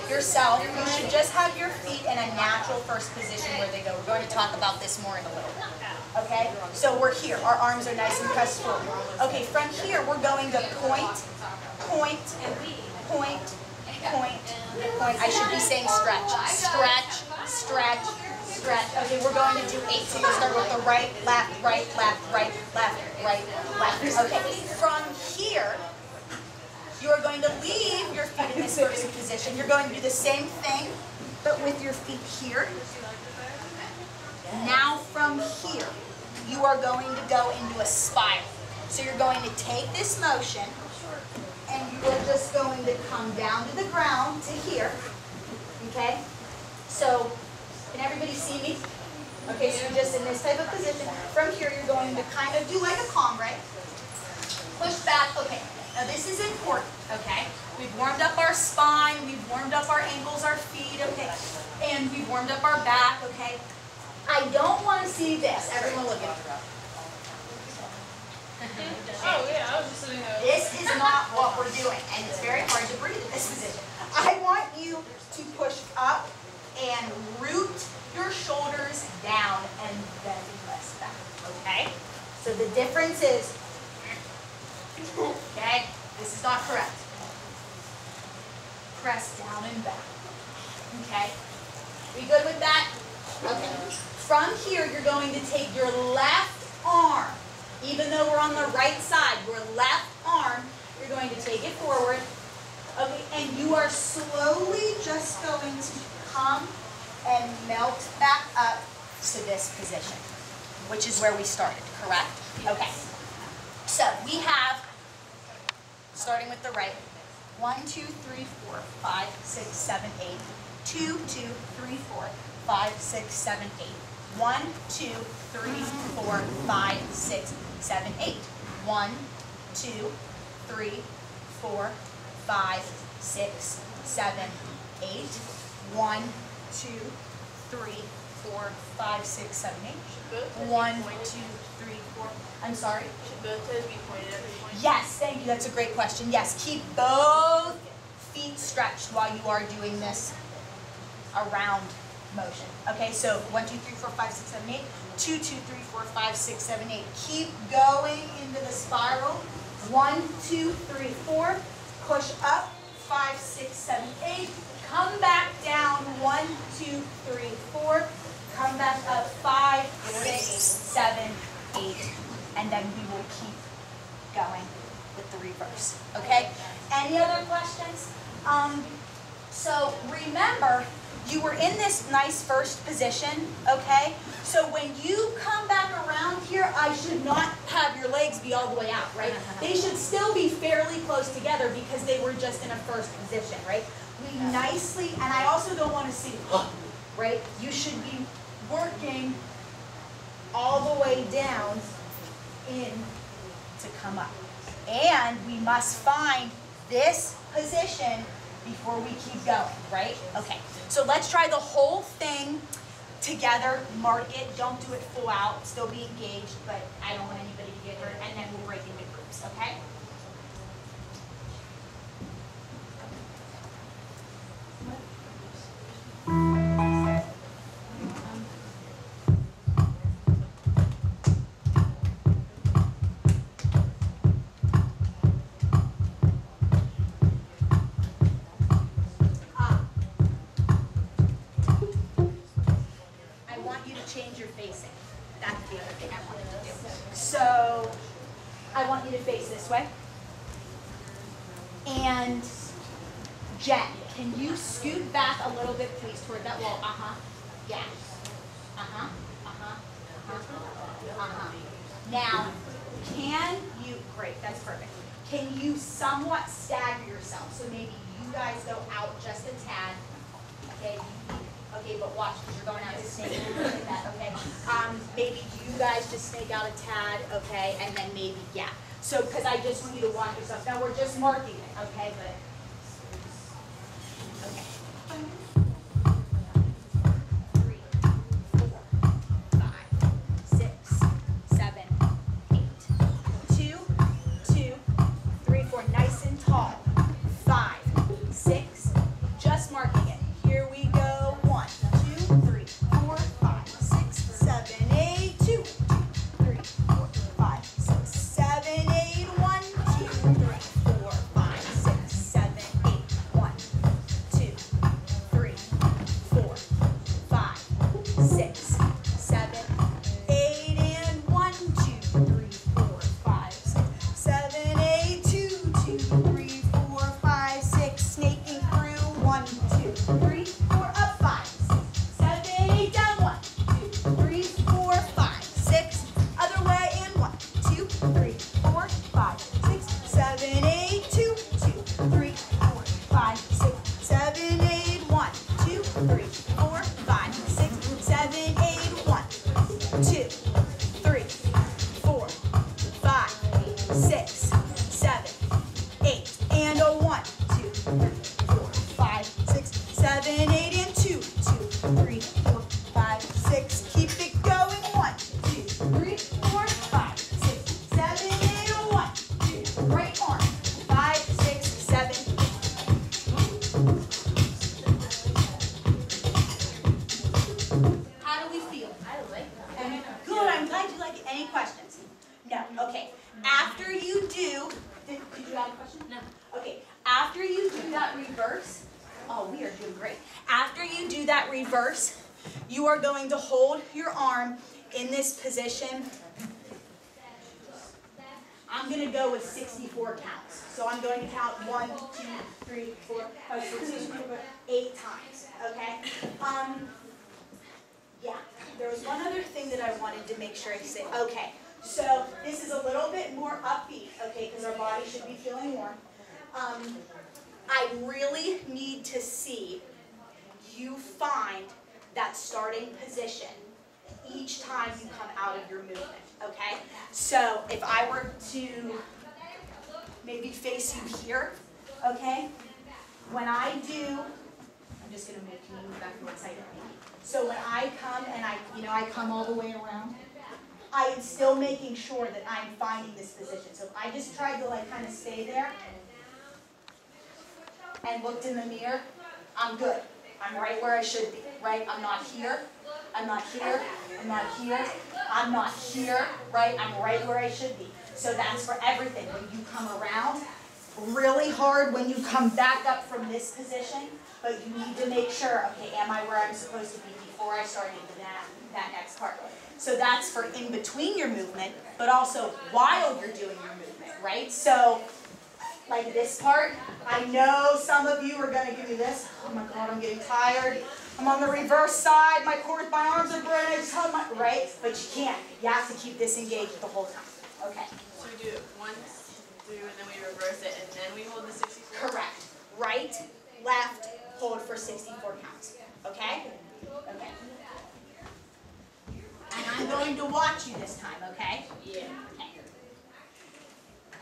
yourself. You should just have your feet in a natural first position where they go. We're going to talk about this more in a little bit. Okay? So we're here. Our arms are nice and pressed forward. Okay, from here, we're going to point, point, point, point, point. I should be saying stretch. Stretch, stretch, stretch. Okay, we're going to do 8. So you'll start with the right, left, right, left, right, left, right, left. Okay, from here, you are going to leave your feet in this first position. You're going to do the same thing, but with your feet here. Now from here, you are going to go into a spiral. So you're going to take this motion, and you are just going to come down to the ground to here. Okay? So, can everybody see me? Okay, so you're just in this type of position. From here, you're going to kind of do like a combre. Push back. Okay. Now this is important, okay? We've warmed up our spine, we've warmed up our ankles, our feet, okay? And we've warmed up our back, okay? I don't want to see this. Everyone look at me. Oh yeah, I was just sitting there. This is not what we're doing, and it's very hard to breathe in this position. I want you to push up and root your shoulders down and then press back, okay? So the difference is, okay, this is not correct. Press down and back. Okay? We good with that? Okay. From here, you're going to take your left arm, even though we're on the right side, your left arm, you're going to take it forward. Okay, and you are slowly just going to come and melt back up to this position, which is where we started, correct? Okay. So we have, starting with the right, 1, 2, 3, 4, 5, 6, 7, 8. 2, 2, 3, 4, 5, 6, 7, 8. 1, 2, 3, 4, 5, 6, 7, 8. 1, 2, 3, 4, 5, 6, 7, 8. 1, 2, 3, 4, 5, 6, 7, 8. 1, 2, 3, 4. I'm sorry? Should both toes be pointed at every point? Yes, thank you. That's a great question. Yes, keep both feet stretched while you are doing this around motion. Okay, so 1, 2, 3, 4, 5, 6, 7, 8. 2, 2, 3, 4, 5, 6, 7, 8. Keep going into the spiral. 1, 2, 3, 4. Push up. 5, 6, 7, 8. Come back down. 1, 2, 3, 4. Come back up. 5, 6, 7, 8. And then we will keep going with the reverse. Okay? Any other questions? So remember, you were in this nice first position, okay? So when you come back around here, I should not have your legs be all the way out, right? They should still be fairly close together because they were just in a first position, right? We nicely, and I also don't want to see, right? You should be working all the way down in to come up. And we must find this position before we keep going, right? Okay, so let's try the whole thing together. Mark it, don't do it full out, still be engaged, but I don't want anybody to get hurt, and then we'll break into groups, okay? change your facing. That's the other thing I want you to do. So I want you to face this way. And Jen, can you scoot back a little bit, please, toward that wall? Yeah. Now, can you, great, that's perfect. Can you somewhat stagger yourself? So maybe you guys go out just a tad. Okay, but watch, because you're going out to snake. Look at that, okay? Maybe you guys just snake out a tad, okay? And then maybe, yeah. So, because I just want you to watch yourself. Now, we're just marking it, okay? But, okay. 3, 4, 5, 6, 7, 8. 2, 2, 3, 4. Nice and tall. 5, 6. Just marking it. Here we go. 1, 2, 3, 4, 5, 6, 7, 8. 2, 2, 3, 4, 5, 6, 7, 8. 1, 2, 3, 4, 5, 6, 7, 8. 1, 2, 3, 4, 5, 6, 7, 8. And 1, 2, 3, 4, 5, 6, 7, 8. 2, 2, 3, 4, 5, 6. Snaking through. 1, 2, 3, 4. Up. 5, 6, 7, 8. Down. 1, 2, 3, 4, 5, 6. Other way. And 1, 2, 3, 4, 5, 6, 7, 8. 2, 2, 3, 4, 5, 6, 7, 8. 1, 2, 3, 4, 5, 6, 7, 8. 1, 2, 3, 4, 5, 6, 7, 8. And a 1, 2, 3, 4, 5, 6, 7, 8. And 2, 2, 3, 4, 5, 6. Keep it going. 1, 2, 3, 4, 5, 6, 7, 8. 1, 2. Right arm. 5, 6, 7. How do we feel? I like that. And good. I'm glad you like it. Any questions? No. Okay. After you do, did you have a question? No. Okay. After you do that reverse, oh, we are doing great. After you do that reverse, you are going to hold your arm in this position. I'm going to go with 64 counts. So I'm going to count 1, 2, 3, 4, 5, 6, 7, 8 times. Okay? Yeah. There was one other thing that I wanted to make sure I say. Okay. So this is a little bit more upbeat, okay, because our body should be feeling warm. I really need to see you find that starting position each time you come out of your movement, okay? So if I were to maybe face you here, okay? When I do, I'm just going to move you back to one side of me. So when I come and I come all the way around, I am still making sure that I'm finding this position. So if I just tried to kind of stay there and looked in the mirror, I'm good. I'm right where I should be, right? I'm not here. I'm not here. I'm not here. I'm not here, right? I'm right where I should be. So that's for everything. When you come around, really hard when you come back up from this position, but you need to make sure, okay, am I where I'm supposed to be before I start into that next part? So that's for in between your movement, but also while you're doing your movement, right? So, like this part, I know some of you are going to give me this. Oh my God, I'm getting tired. I'm on the reverse side. My arms are burning. I just held my, right? But you can't. You have to keep this engaged the whole time. Okay. So we do it once, through, and then we reverse it, and then we hold the 64? Correct. Right, left, hold for 64 counts. Okay? Okay. And I'm going to watch you this time, okay? Yeah. Okay.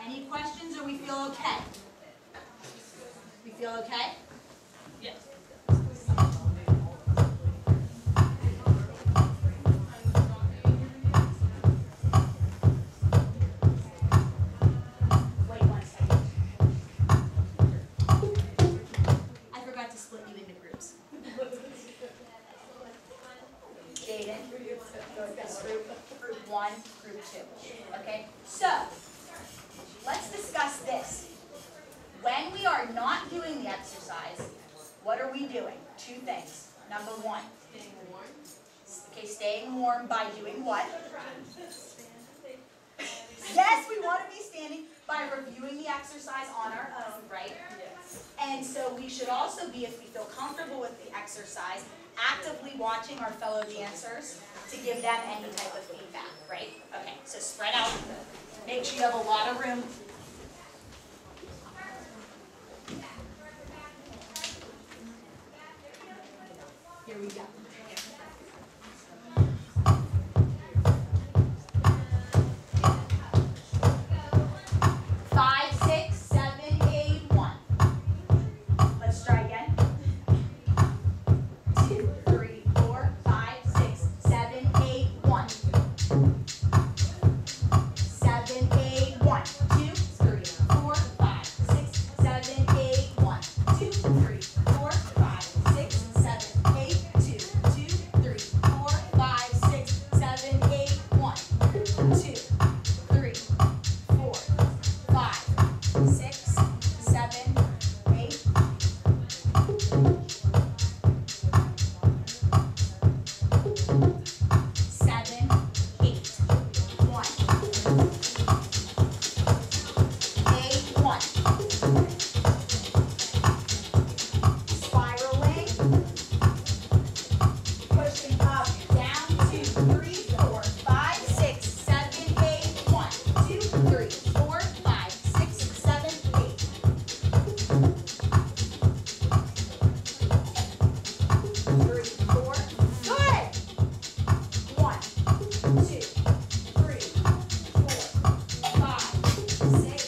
Any questions or we feel okay? We feel okay? Yes. Wait 1 second. I forgot to split you into groups. Jaden, group 1, group 2. Okay? So, let's discuss this. When we are not doing the exercise, what are we doing? 2 things. Number 1, Okay, staying warm by doing what? Yes, we want to be standing by reviewing the exercise on our own, right? And so we should also be, if we feel comfortable with the exercise, actively watching our fellow dancers to give them any type of feedback, right? Okay, so spread out. Make sure you have a lot of room. Here we go. 5, 6, 7, 8, 1. Let's try again. 2, 3, 4, 5, 6, 7, 8, 1. 7, 8, 1. 2, 3, 4, 5, 6, 7, 8, 1. 2, 3, 4, 5, 6, 7, 8, 2. 2, 3, 4, 5, 6, 7, 8, 1. 2, 3, 4, 5, 6, 7, 8. 7, 8, 1. 8, 1. Spiraling. Pushing up, down, 2, 3, 4, 5, 6, 7, 8, 1. 2, 3, 4, 5, 6, 7, 8. 3, 4. Good. 1, 2, 3, 4, 5, 6,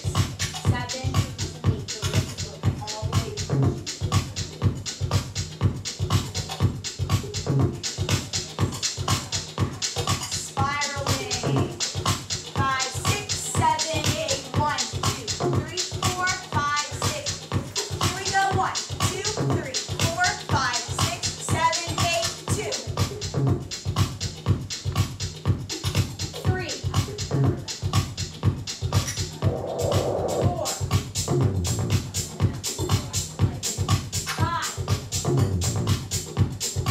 7, 8. All the way. Spiraling. 5, 6, 7, 8. 1, 2, 3, 4, 5, 6. Here we go. 1, 2, 3, 4, 5, 6, 7, 8, 2. 3, 4, 5, 6, 7,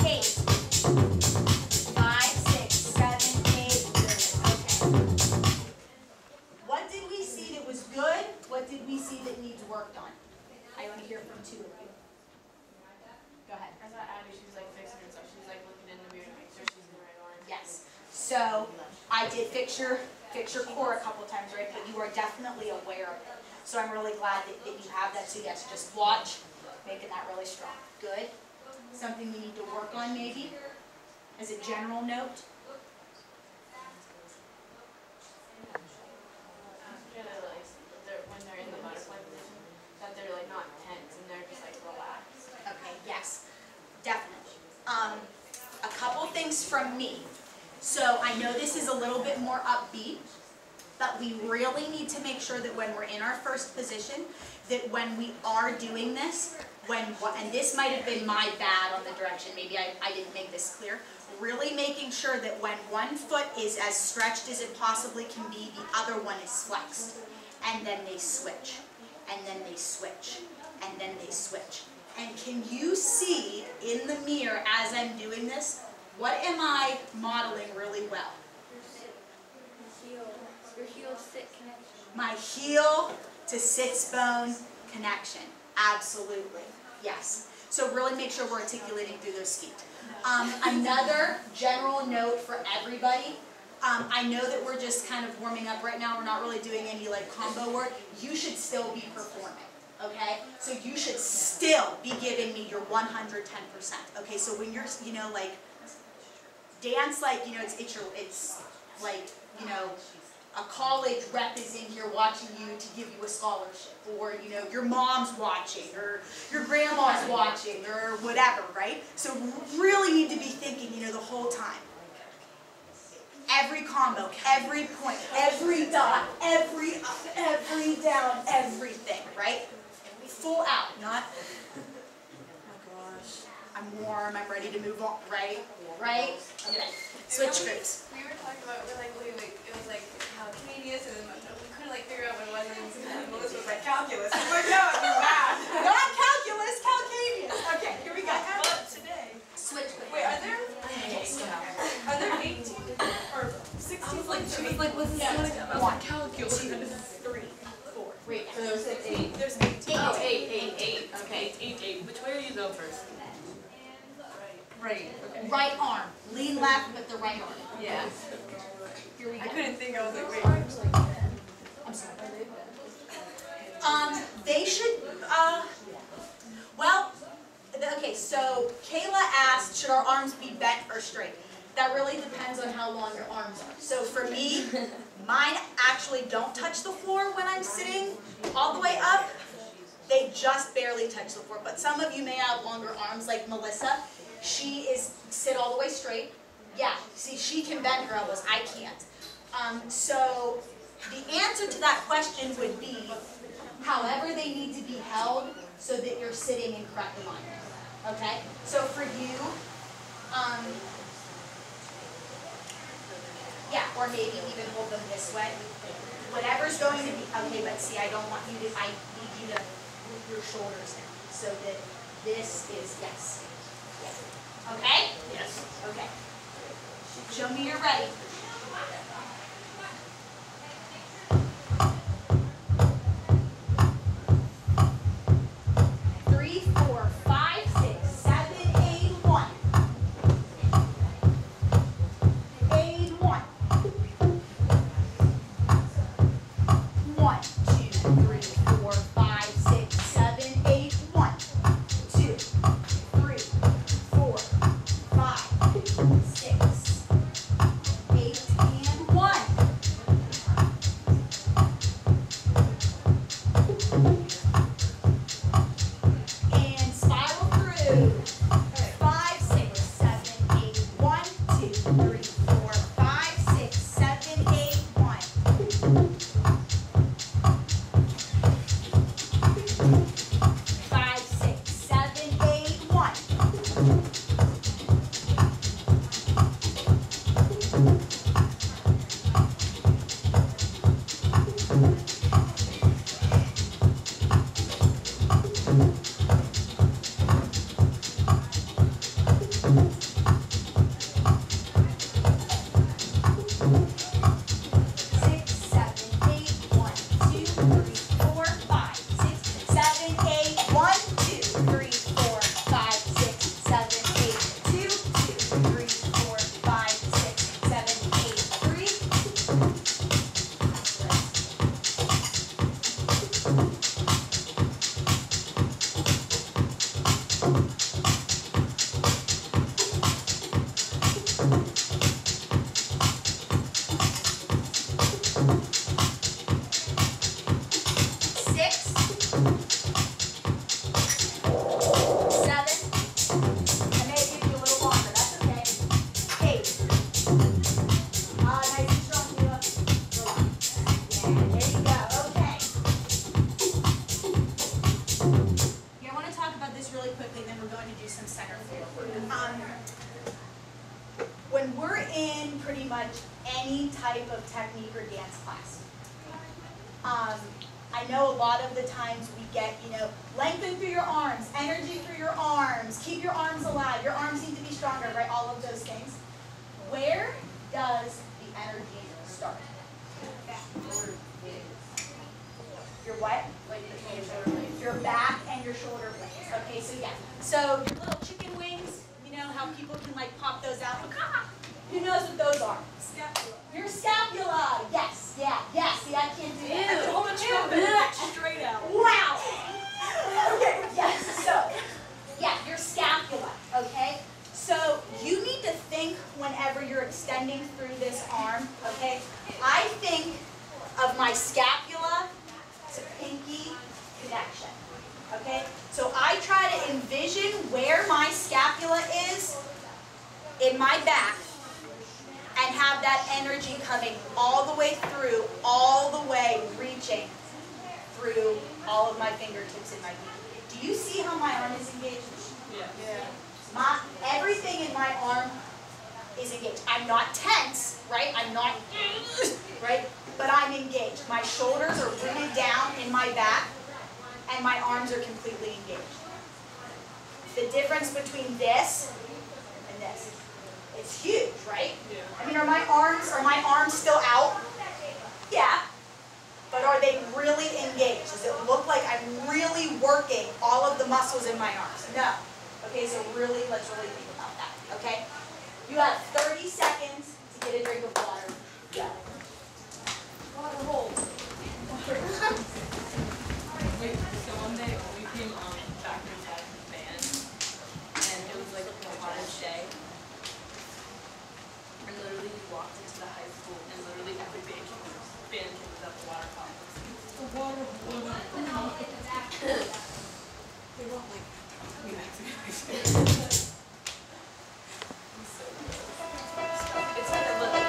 8. 5, 6, 7, 8. Good. Okay. What did we see that was good? What did we see that needs worked on? I want to hear from 2 of you. Go ahead. I saw Abby, she was like fixing herself. She was like looking in the mirror to make sure she's in the right order. Yes. So I did fix your core a couple times, right? But you are definitely aware of it. So I'm really glad that you have that. So yes, just watch, making that really strong. Good. Something you need to work on maybe as a general note. When they're in the butterfly position, that they're like not tense and they're just like relaxed. Okay, yes, definitely. A couple things from me. So I know this is a little bit more upbeat, but we really need to make sure that when we're in our first position, that when we are doing this, and this might have been my bad on the direction, maybe I didn't make this clear, really making sure that when one foot is as stretched as it possibly can be, the other one is flexed. And then they switch, and then they switch, and then they switch. And can you see in the mirror as I'm doing this, what am I modeling really well? Your heel sit connection. My heel to sits bone connection. Absolutely. Yes. So really make sure we're articulating through those feet. Another general note for everybody. I know that we're just kind of warming up right now. We're not really doing any like combo work. You should still be performing. Okay? So you should still be giving me your 110%. Okay? So when you're, you know, like dance like, you know, it's like, you know, a college rep is in here watching you to give you a scholarship, or, you know, your mom's watching, or your grandma's watching, or whatever, right? So really need to be thinking, you know, the whole time. Every combo, every point, every dot, every up, every down, everything, right? Full out, not, oh gosh, I'm warm, I'm ready to move on, right? Right? Okay, switch groups. We were talking about, we're like, it was like how Canadian, and then we trying to like figure out what it was, and Melissa was like, Calculus. I'm like, no, it's math. Not calculus, calcanius. Okay, here we go. But today. Switch quick. Wait, are there 18 or 16? she was like, what's this one again? I was like, calculus. 2, 3, 4. Wait, so there's 8. There's 18. Oh, 8. Okay. 8. Which way are you going first? Right. Okay. Right arm. Lean left with the right arm. Yeah. Here we go. I couldn't think. I was like, wait. I'm sorry. They should, well, okay, so Kayla asked, should our arms be bent or straight? That really depends on how long your arms are. So for me, mine actually don't touch the floor when I'm sitting all the way up. They just barely touch the floor. But some of you may have longer arms, like Melissa. She is sit all the way straight. Yeah, see, she can bend her elbows. I can't. So the answer to that question would be however they need to be held so that you're sitting in correct alignment. Okay? So for you, yeah, or maybe even hold them this way. Whatever's going to be, okay, but see, I don't want you to, I need you to move your shoulders down so that this is, yes. Okay? Yes. Okay. Show me you're ready. When we're in pretty much any type of technique or dance class, I know a lot of the times we get, lengthen through your arms, energy through your arms, keep your arms alive, your arms need to be stronger, right? All of those things. Where does the energy start? Your what? Your back and your shoulder blades. Okay, so yeah. So your little chicken wings, how people can pop those out. Who knows what those are? Scapula. Your scapula. Yes, yeah. See, I can't do that. I can hold a trumpet straight out. Wow. Okay, yes. So, yeah, your scapula, okay? So you need to think whenever you're extending through this arm, okay? I think of my scapula to pinky connection, okay? So I try to envision where my scapula is in my back and have that energy coming all the way through, all the way reaching through all of my fingertips in my feet. Do you see how my arm is engaged? Yeah. Everything in my arm is engaged. I'm not tense, right? I'm not, right? But I'm engaged. My shoulders are rooted down in my back, and my arms are completely engaged. The difference between this and this, it's huge, right? Yeah. I mean, are my arms still out? Yeah. But are they really engaged? Does it look like I'm really working all of the muscles in my arms? No. Okay, so let's really think about that, okay? You have 30 seconds to get a drink of water. Go. Water hole. Wait, so one day we came back inside the band, and it was like a hottest day. And literally we walked into the high school, and literally every band kid was at the water fountain. The water they were all like, we Mexican. It's like a little,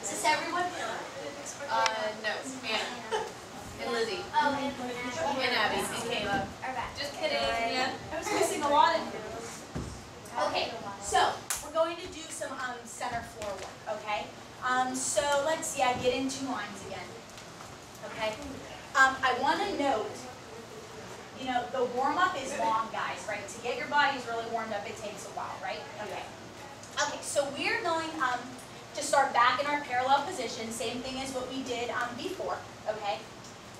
Is this everyone? no, Anna and Lizzie and Abby and Kayla. Just kidding. Yeah. I was missing a lot in here. Okay, so we're going to do some center floor work, okay? So let's see, I get in 2 lines again, okay? I want to note, you know, the warm-up is long, guys, right? To get your bodies really warmed up, it takes a while, right? Okay. Okay, so we're going to start back in our parallel position, same thing as what we did before, okay?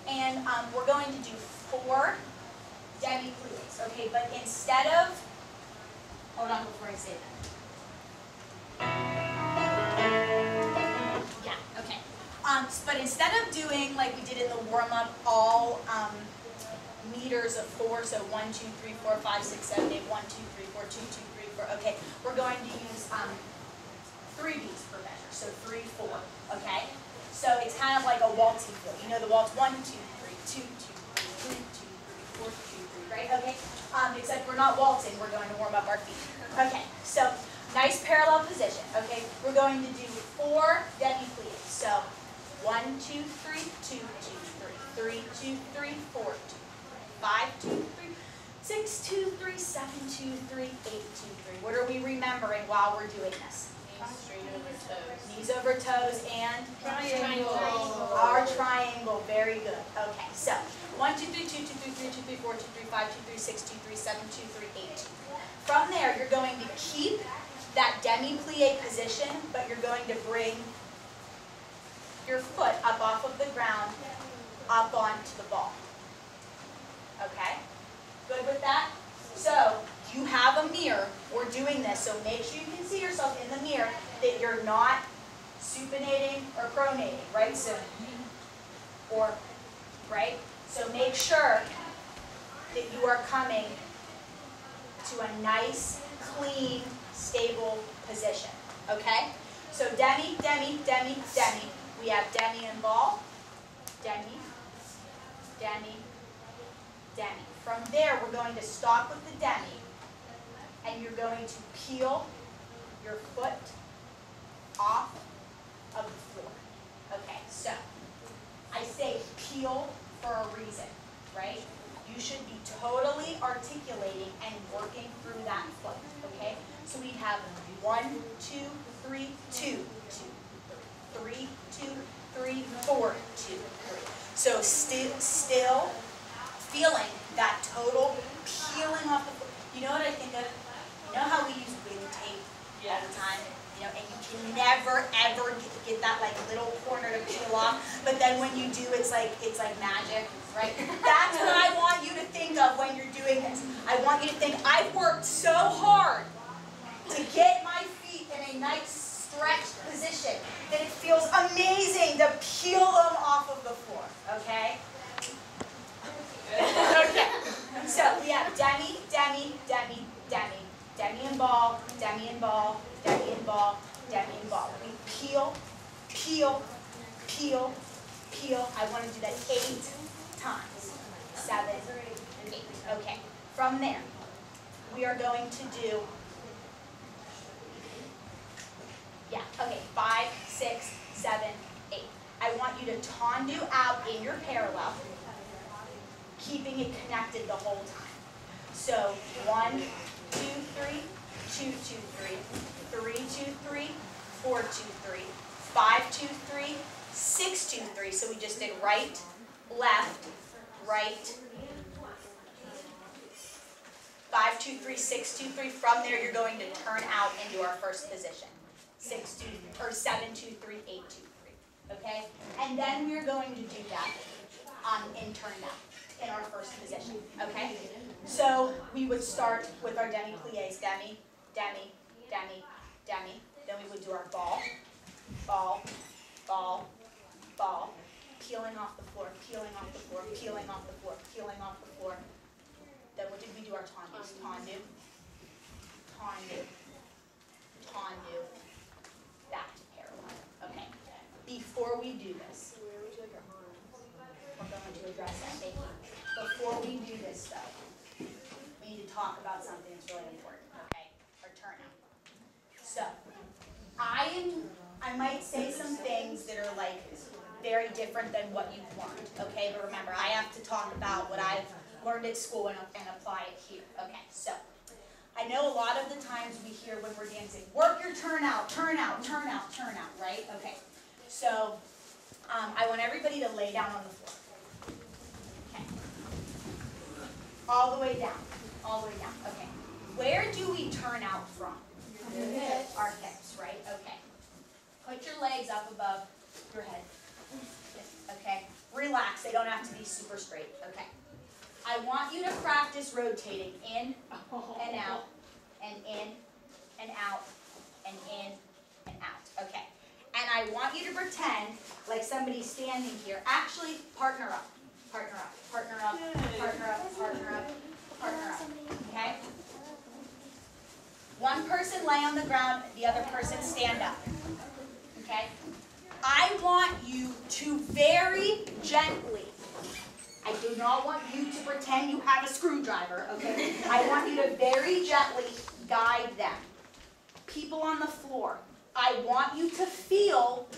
And we're going to do 4 demi-plies, okay? But instead of, hold on before I say that. Yeah, okay. But instead of doing like we did in the warm-up, all meters of 4, so 1, 2, 3, 4, 5, 6, 7, 8, 1, 2, 3, 4, 2, 2, 3, 4, okay, we're going to use 3 beats per measure, so 3, 4, okay? So it's kind of like a waltzing feel. You know the waltz, 1, 2, 3, 2, 2, 3, 2, 3, 4, 2, 3, right? Okay? Except we're not waltzing, we're going to warm up our feet. Okay, so nice parallel position, okay? We're going to do 4 demi-plies. So 1, 2, 3, 2, 2, 3, 3, 2, 3, 4, 2, 5, 2, 3, 6, 2, 3, 7, 2, 3, 8, 2, 3. What are we remembering while we're doing this? Straight over toes. Knees over toes and Triangle. our triangle. Very good. Okay, so 1, 2, 3, 2, 2, 3, 3, 2, 3, 4, 2, 3, 5, 2, 3, 6, 2, 3, 7, 2, 3, 8, 2. From there, you're going to keep that demi-plie position, but you're going to bring your foot up off of the ground, up onto the ball. Okay? Good with that? So, you have a mirror. We're doing this, so make sure you can see yourself in the mirror that you're not supinating or pronating, right? So, right? So make sure that you are coming to a nice, clean, stable position, okay? So demi, demi, demi, demi. We have demi and ball, demi, demi, demi. From there, we're going to stop with the demi, and you're going to peel your foot off of the floor. Okay, so I say peel for a reason, right? You should be totally articulating and working through that foot, okay? So we have 1, 2, 3, 2, 2, 3, 2, 3, 4, 2, 3. So still feeling that total peeling off the foot. You know what I think of? You know how we use wing tape all the time? You know, and you can never ever get that like little corner to peel off, but then when you do, it's like magic, right? That's what I want you to think of when you're doing this. I want you to think, I've worked so hard to get my feet in a nice stretched position that it feels amazing to peel them off of the floor, okay? Okay, so we have demi, demi, demi, demi, demi and ball, demi and ball, demi and ball, demi and ball. We peel, peel, peel, peel. I want to do that 8 times. 7, 8. Okay, from there, we are going to do, 5, 6, 7, 8. I want you to tendu out in your parallel. keeping it connected the whole time. So 1, 2, 3, 2, 2, 3, 3, 2, 3, 4, 2, 3, 5, 2, 3, 6, 2, 3. So we just did right, left, right, 5, 2, 3, 6, 2, 3. From there, you're going to turn out into our first position. 6, 2, or 7, 2, 3, 8, 2, 3. Okay? And then we're going to do that in turn out in our first position. Okay? So we would start with our demi-pliés. Demi, demi, demi, demi. Then we would do our ball, ball, ball, ball. Peeling off the floor, peeling off the floor, peeling off the floor, peeling off the floor. Then what did we do our tendus? Tendu, tendu, tendu, back to parallel. Okay. Before we do this, we're going to address that. Thank you. Before we do this, though, we need to talk about something that's really important. Okay. Our turnout. So, I might say some things that are like very different than what you've learned. Okay. But remember, I have to talk about what I've learned at school and apply it here. Okay, so I know a lot of the times we hear when we're dancing, work your turnout, turnout, turnout, turnout, right? Okay, so I want everybody to lay down on the floor. Okay, all the way down, all the way down. Okay, where do we turn out from? Our hips, right? Okay, put your legs up above your head. Okay, relax, they don't have to be super straight. Okay. I want you to practice rotating in and out, and in and out, and in and out. Okay. And I want you to pretend like somebody's standing here. Actually, partner up, partner up, partner up, partner up, partner up, partner up. Okay? One person lay on the ground, the other person stand up. Okay? I want you to very gently, I do not want you to pretend you have a screwdriver, okay? I want you to very gently guide them. People on the floor, I want you to feel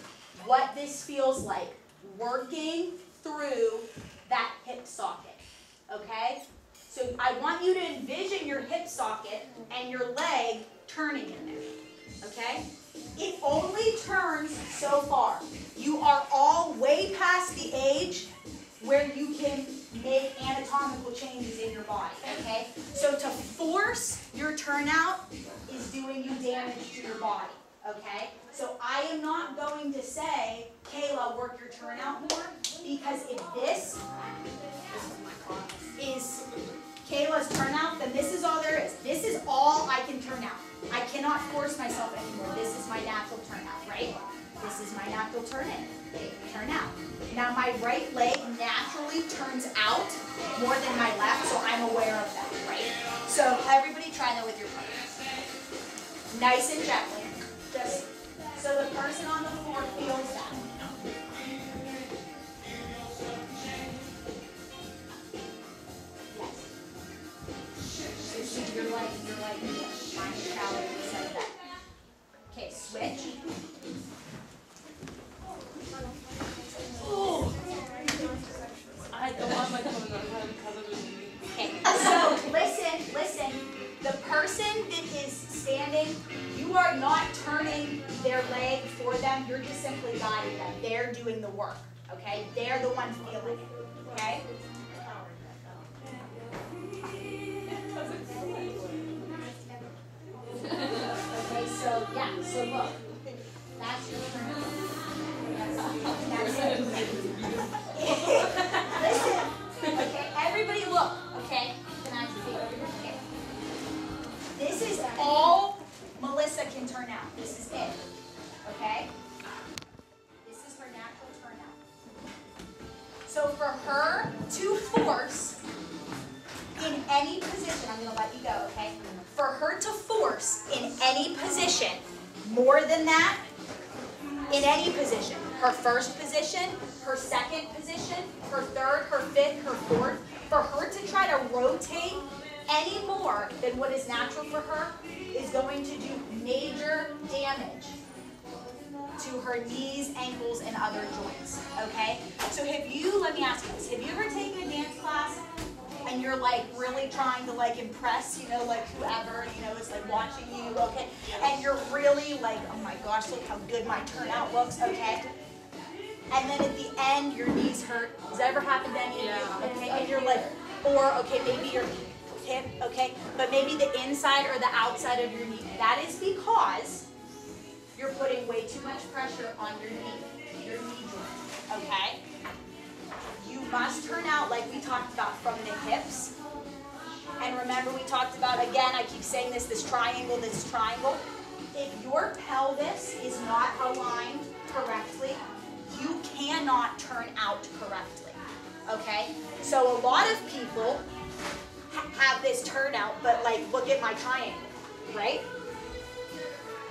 what this feels like, working through that hip socket, okay? So I want you to envision your hip socket and your leg turning in there, okay? It only turns so far. You are all way past the age where you can make anatomical changes in your body, okay? So to force your turnout is doing you damage to your body, okay? So I am not going to say, Kayla, work your turnout more, because if this is Kayla's turnout, then this is all there is. This is all I can turn out. I cannot force myself anymore. This is my natural turnout, right? This is my natural turn in, turn out. Now my right leg naturally turns out more than my left, so I'm aware of that, right? So everybody try that with your partner. Nice and gently, just so the person on the floor feels that. Yes. You're like, I'm shallow instead of that. Okay, switch. Oh. I don't want my coming on because of it. Okay, so listen. The person that is standing, you are not turning their leg for them. You're just simply guiding them. They're doing the work, okay? They're the one feeling it, okay? Okay, so yeah, so look. That's your turn. That's it. Listen. Okay, everybody look. Okay, can I see everybody? Okay. This is all Melissa can turn out. This is it. Okay? This is her natural turnout. So for her to force in any position, I'm going to let you go, okay? For her to force in any position, more than that, in any position, her first position, her second position, her third, her fifth, her fourth, for her to try to rotate any more than what is natural for her is going to do major damage to her knees, ankles, and other joints, okay? So let me ask you this, have you ever taken a dance class and you're like really trying to like impress, you know, like whoever, you know, is like watching you, okay? And you're really like, oh my gosh, look how good my turnout looks, okay? And then at the end, your knees hurt. Does that ever happen to any of you? Okay, and you're like, or okay, maybe your hip, okay, but maybe the inside or the outside of your knee. That is because you're putting way too much pressure on your knee joint, okay? You must turn out like we talked about from the hips. And remember we talked about, again, I keep saying this triangle, this triangle. If your pelvis is not aligned correctly, you cannot turn out correctly, okay? So a lot of people have this turnout, but like, look at my triangle, right?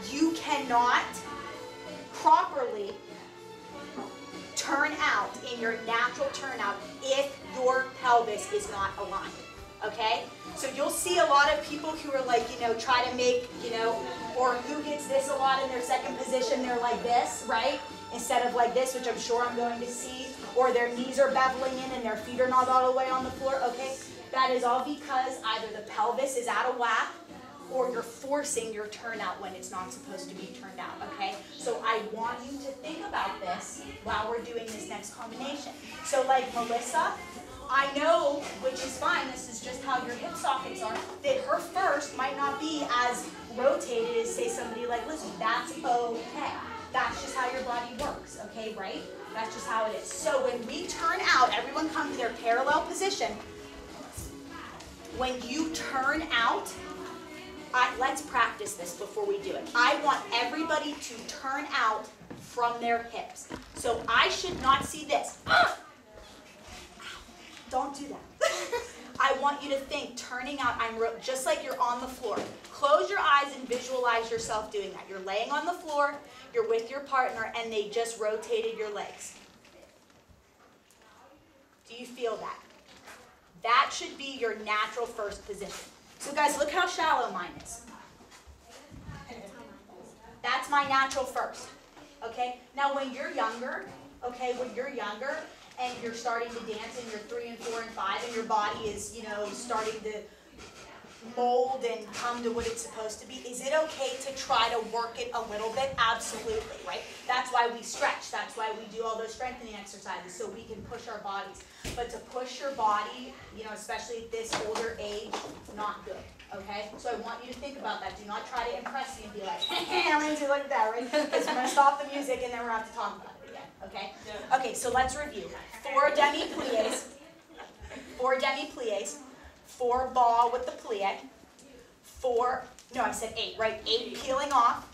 You cannot properly turn out in your natural turnout if your pelvis is not aligned, okay? So you'll see a lot of people who are like, you know, try to make, you know, or who gets this a lot in their second position, they're like this, right? Instead of like this, which I'm sure I'm going to see, or their knees are beveling in and their feet are not all the way on the floor, okay? That is all because either the pelvis is out of whack or you're forcing your turnout when it's not supposed to be turned out, okay? So I want you to think about this while we're doing this next combination. So like Melissa, I know, which is fine, this is just how your hip sockets are, that her first might not be as rotated as, say, somebody like Lindsay. That's okay. That's just how your body works, okay, right? That's just how it is. So when we turn out, everyone come to their parallel position. When you turn out, let's practice this before we do it. I want everybody to turn out from their hips. So I should not see this. Don't do that. I want you to think, turning out, just like you're on the floor. Close your eyes and visualize yourself doing that. You're laying on the floor, you're with your partner, and they just rotated your legs. Do you feel that? That should be your natural first position. So guys, look how shallow mine is. That's my natural first, okay? Now when you're younger, and you're starting to dance and you're 3 and 4 and 5 and your body is, you know, starting to mold and come to what it's supposed to be, is it okay to try to work it a little bit? Absolutely, right? That's why we stretch. That's why we do all those strengthening exercises, so we can push our bodies. But to push your body, you know, especially at this older age, not good, okay? So I want you to think about that. Do not try to impress me and be like, hey, Lindsay, look at that, right? Because we're going to stop the music and then we're going to have to talk about it again, okay? Yeah. Okay, so let's review. 4 demi-plies, 4 demi-plies, 4 ball with the plie, 4, no, I said 8, right? 8 peeling off.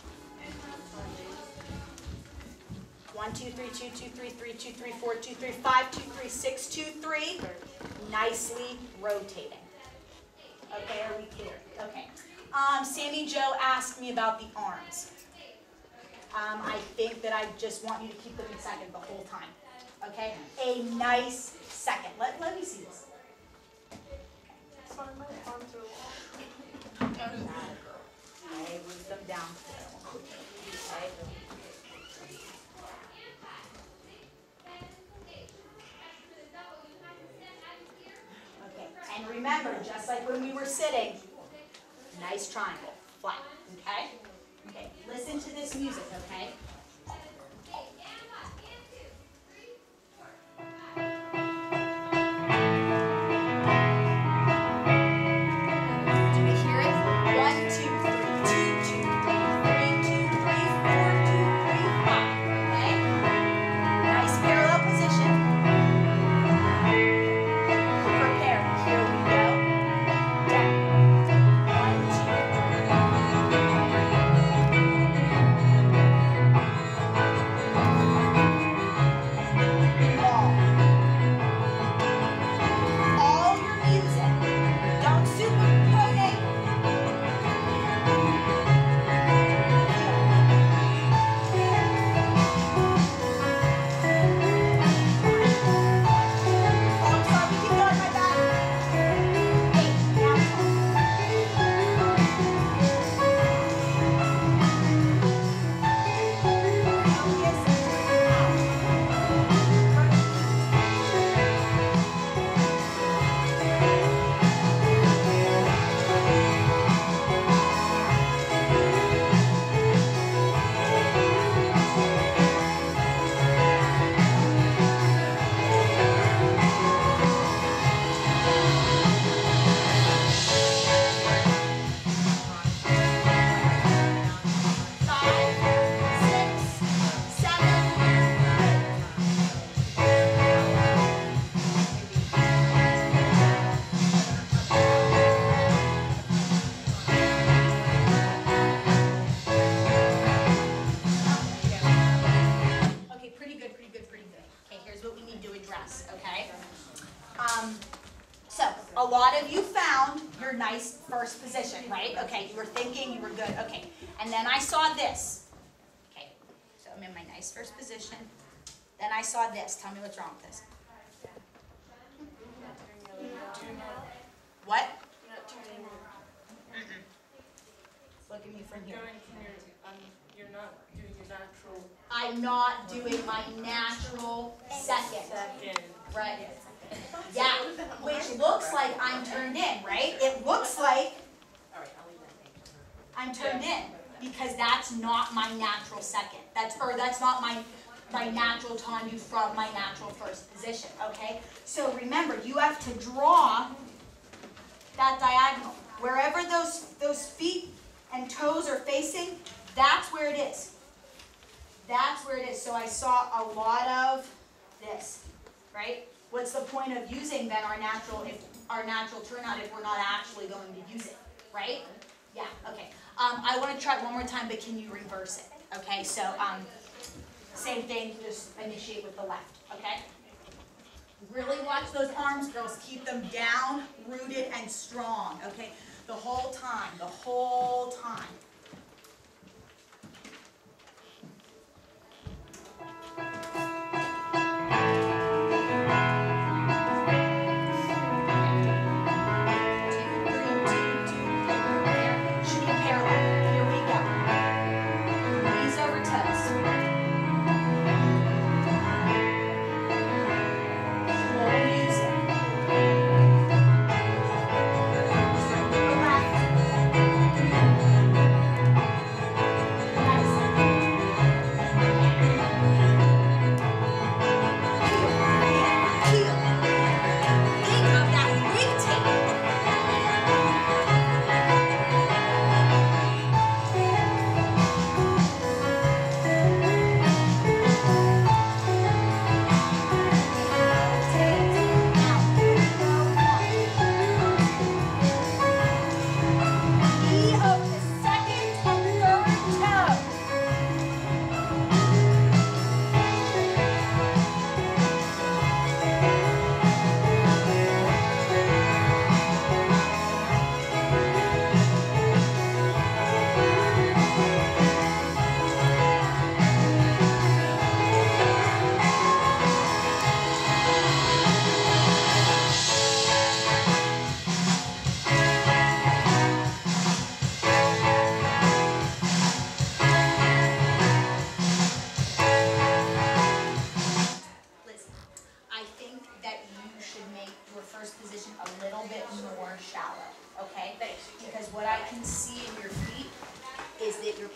1, 2, 3, 2, 2, 3, 3, 2, 3, 4, 2, 3, 5, 2, 3, 6, 2, 3. Nicely rotating. Okay, are we clear? Okay. Sammy Joe asked me about the arms. I think that I just want you to keep them in second the whole time. Okay? A nice second. Let me see this. Sorry, my arms are long. Okay, move them down. Okay. Okay, and remember, just like when we were sitting, nice triangle, flat, okay? Okay, listen to this music, okay? nice first position, right? Okay, you were thinking, you were good, okay. And then I saw this. Okay, so I'm in my nice first position. Then I saw this. Tell me what's wrong with this. What? Look at me from here. You're not doing your natural. I'm not doing my natural second. Right. Yeah, which looks like I'm turned in, right? It looks like I'm turned in because that's not my natural second. That's not my natural tendu from my natural first position, okay? So remember, you have to draw that diagonal. Wherever those feet and toes are facing, that's where it is. That's where it is. So I saw a lot of this, right? What's the point of using then our natural turnout if we're not actually going to use it, right? Yeah, okay. I want to try it one more time, but can you reverse it? Okay, so same thing, just initiate with the left, okay? Really watch those arms, girls. Keep them down, rooted, and strong, okay? The whole time, the whole time.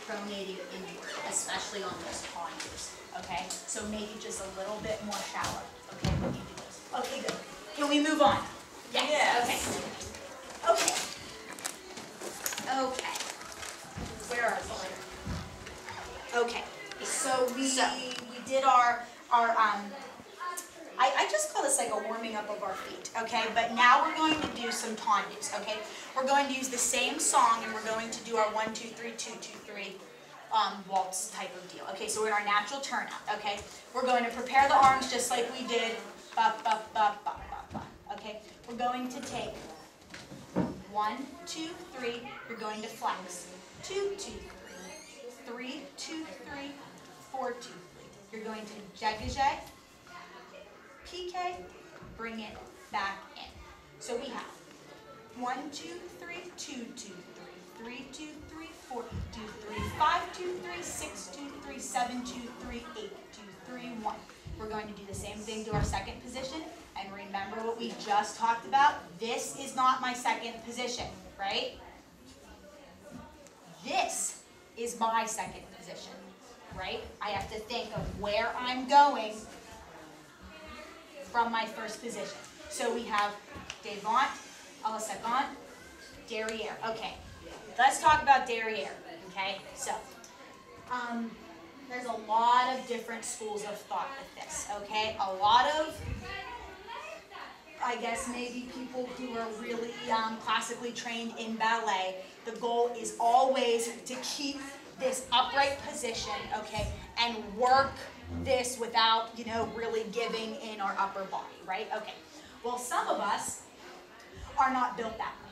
Pronating inward, especially on those tondus, okay? So make it just a little bit more shallow, okay, when you do this. Okay, good. Can we move on? Yes. Okay. Okay. Where are we? Okay. So we did our I just call this like a warming up of our feet, okay? But now we're going to do some tondus, okay? We're going to use the same song and we're going to do our 1, 2, 3, 2, 2, 3 waltz type of deal. Okay, so we're in our natural turnout, okay? We're going to prepare the arms just like we did, ba, ba, ba, ba, ba, ba, okay? We're going to take 1, 2, 3, you're going to flex. 2, 2, 3, 3, 2, 3, 4, 2, 3. You're going to jag-a-jag, PK, bring it back in. So we have 1, 2, 3, 2, 2, 3, 3, 2, 3, 4, 2, 3, 5, 2, 3, 6, 2, 3, 7, 2, 3, 8, 2, 3, 1. We're going to do the same thing to our second position. And remember what we just talked about? This is not my second position, right? This is my second position, right? I have to think of where I'm going from my first position. So we have devant, à la second, derrière. Okay, let's talk about derrière, okay? So, there's a lot of different schools of thought with this, okay? A lot of, I guess maybe people who are really classically trained in ballet, the goal is always to keep this upright position, okay, and work this without, you know, really giving in our upper body, right? Okay. Well, some of us are not built that way,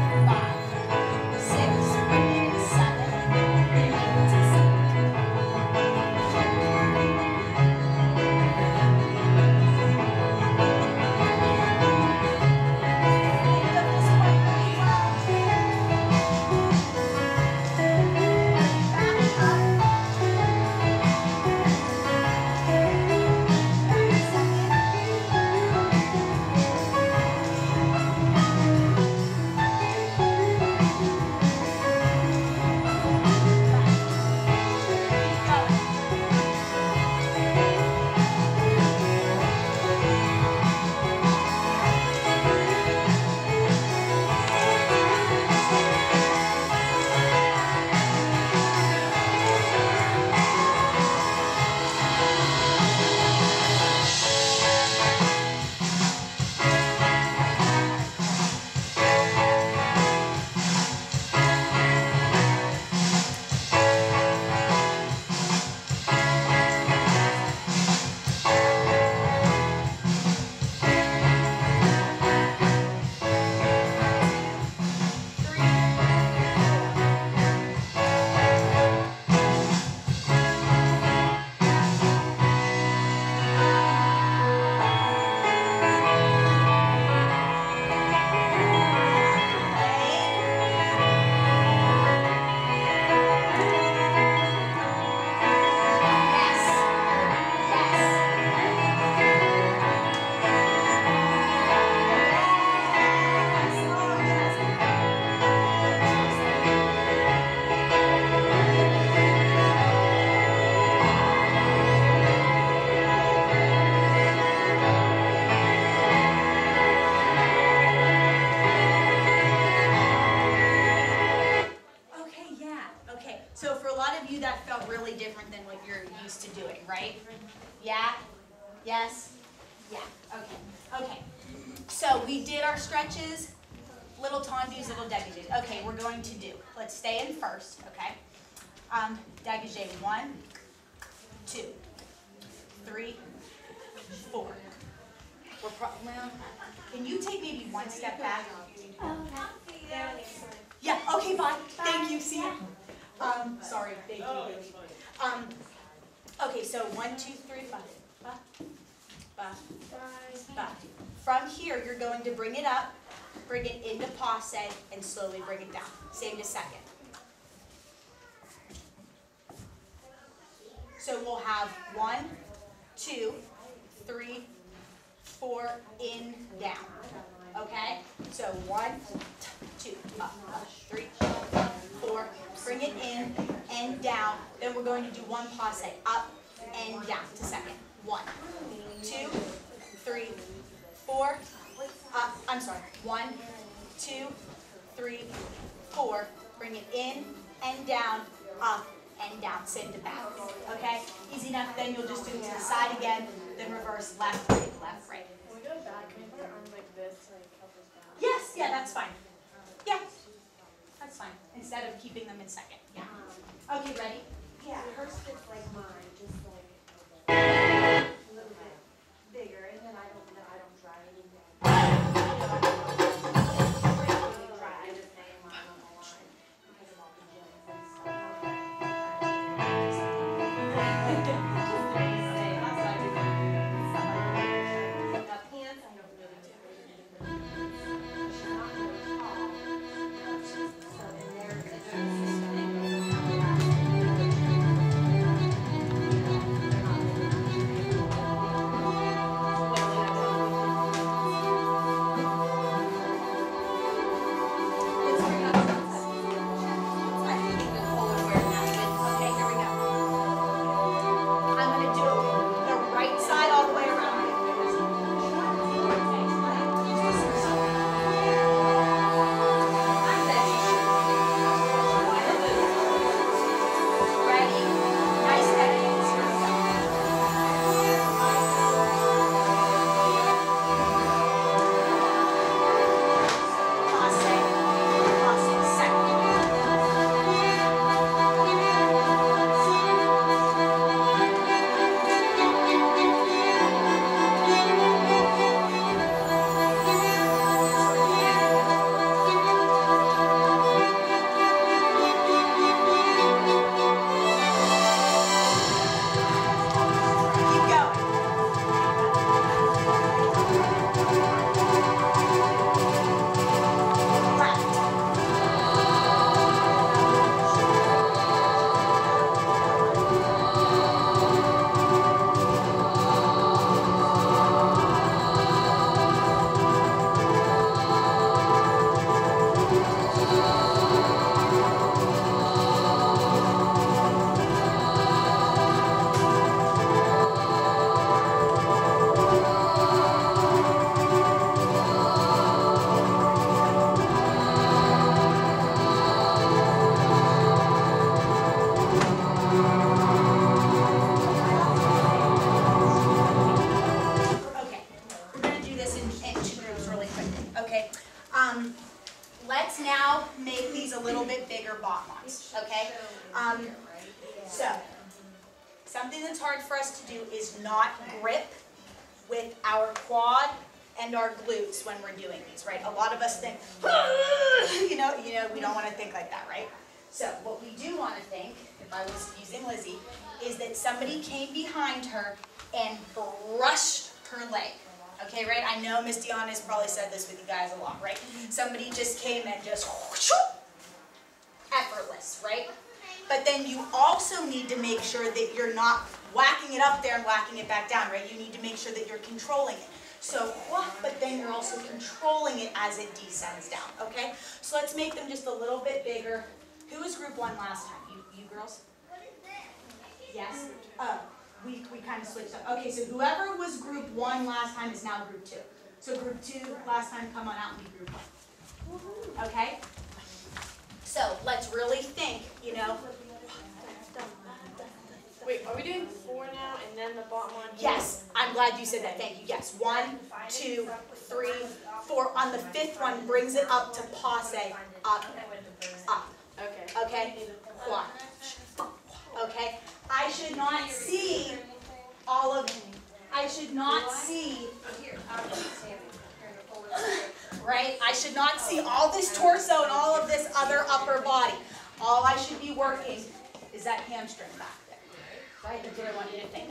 that felt really different than what you're used to doing, right? Yeah? Yes? Yeah, okay. Okay, so we did our stretches, little tendus, little dégagés. Okay, we're going to do, let's stay in first, okay? Dégagé, 1, 2, 3, 4. Well, can you take maybe one step back? Yeah, okay, bye. Thank you, see you. Sorry, thank you. Okay, so 1, 2, 3, 5. From here, you're going to bring it up, bring it into passe, and slowly bring it down. Same to second. So we'll have 1, 2, 3, 4, in, down. Okay? So 1, 2, up, 3, 4, bring it in and down. Then we're going to do one passe, up and down to second. 1, 2, 3, 4, up, I'm sorry, 1, 2, 3, 4, bring it in and down, up and down, send it back. Okay? Easy enough, then you'll just do it to the side again, then reverse, left, right, left, right. Can we go back and put our arm like this to like help us balance? Yes, yeah, that's fine. Yeah, that's fine. Instead of keeping them in second. Yeah. Okay, ready? Yeah, hers fits like mine, just like a little bit bigger, and then I don't dry anything. I just hang mine on the line because of all the gems and stuff. Pants, I don't really do anything. She's not really tall. So, and Let's now make these a little bit bigger bonbons, okay? So, something that's hard for us to do is not grip with our quad and our glutes when we're doing these, right? A lot of us think, you know, we don't want to think like that, right? So, what we do want to think, if I was using Lizzie, is that somebody came behind her and brushed her leg. Okay, right? I know Miss Deanna has probably said this with you guys a lot, right? Somebody just came and just effortless, right? But then you also need to make sure that you're not whacking it up there and whacking it back down, right? You need to make sure that you're controlling it. So, but then you're also controlling it as it descends down, okay? So let's make them just a little bit bigger. Who was group 1 last time? You girls? Yes? We kind of switched up. Okay, so whoever was group 1 last time is now group 2. So group 2 last time, come on out and be group 1. Okay? So let's really think, you know. doing 4 now and then the bottom one? Yes, I'm glad you said that. Thank you. Yes, 1, 2, 3, 4. On the 5th one, brings it up to passe. Up, up. Okay. Okay? Quash. Okay? I should not see all of. I should not see. Right? I should not see all this torso and all of this other upper body. All I should be working is that hamstring back there. Right? That's what I want you to think.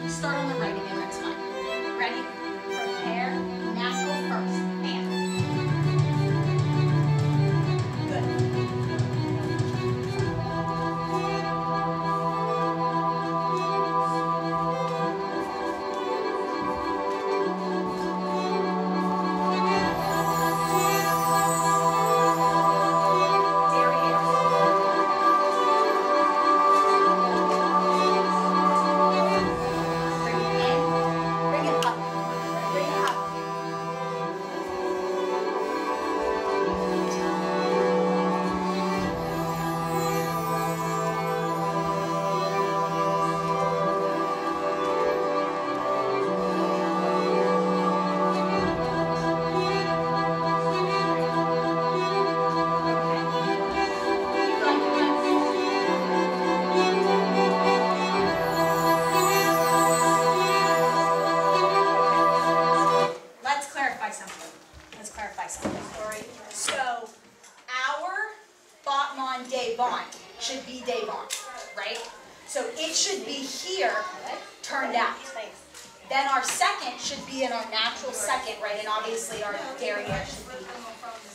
Start on the right again, that's fine. Ready? Prepare, natural first, and. So, our Botman Devon should be Devon, right? So it should be here, turned out. Then our second should be in our natural second, right? And obviously our derriere should be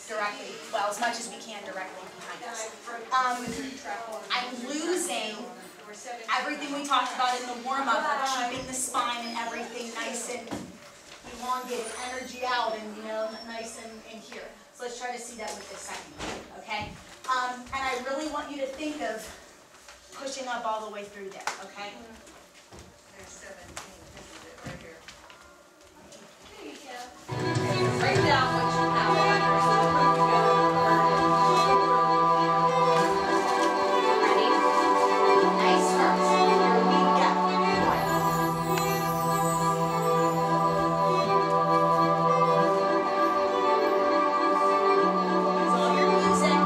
directly, well, as much as we can directly behind us. I'm losing everything we talked about in the warm-up of keeping the spine and everything nice and elongated, energy out and, nice and in here. So let's try to see that with this second one, okay? And I really want you to think of pushing up all the way through there, okay? There's 17, right here. There you go. Break down what you have. Ready? Nice first. Here we go. That's all you're losing.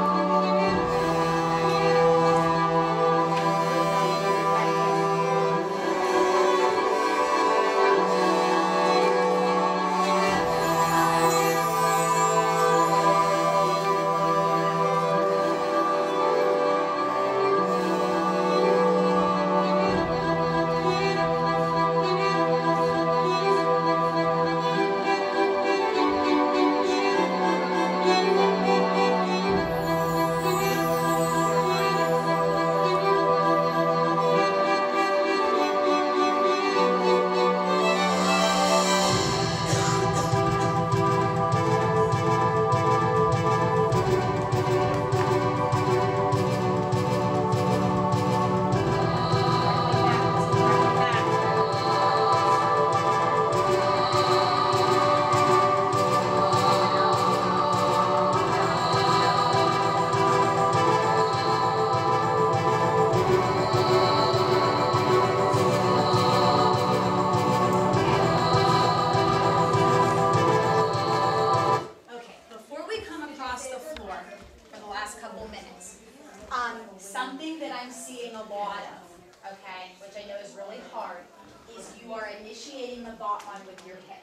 Okay, before we come across the floor for the last couple minutes, something that I'm seeing a lot of, okay, which I know is really hard, is you are initiating the Botman with your hip,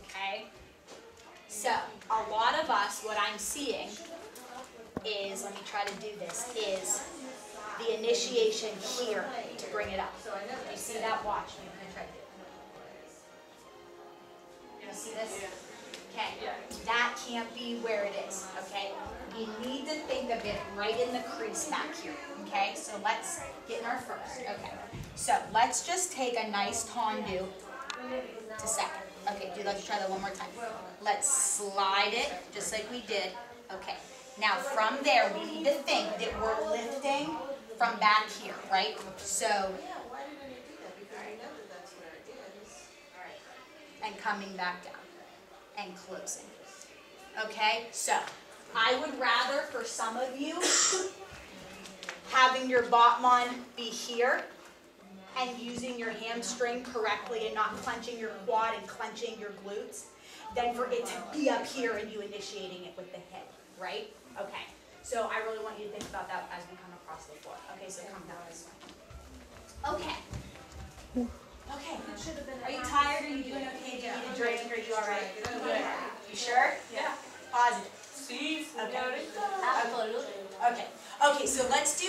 okay? So, a lot of us, what I'm seeing is, let me try to do this, is the initiation here to bring it up. You see that? Watch me. I'm going to try to do it. You see this? Okay, that can't be where it is, okay? You need to think of it right in the crease back here, okay? So let's get in our first, okay. So let's just take a nice tendu to second. Okay, let's try that one more time. Let's slide it, just like we did. Okay, now from there, we need to think that we're lifting from back here, right? So, and coming back down and closing. Okay, so I would rather, for some of you, having your Batman be here and using your hamstring correctly and not clenching your quad and clenching your glutes, than for it to be up here and you initiating it with the hip, right? Okay, so I really want you to think about that as we come across the floor. Okay, so come down this way. Okay. Okay. Are you tired? Are you doing okay? Do you need a drink? Are you all right? Good. You sure? Yeah. Positive. See? Okay. Absolutely. Okay. Okay, so let's do,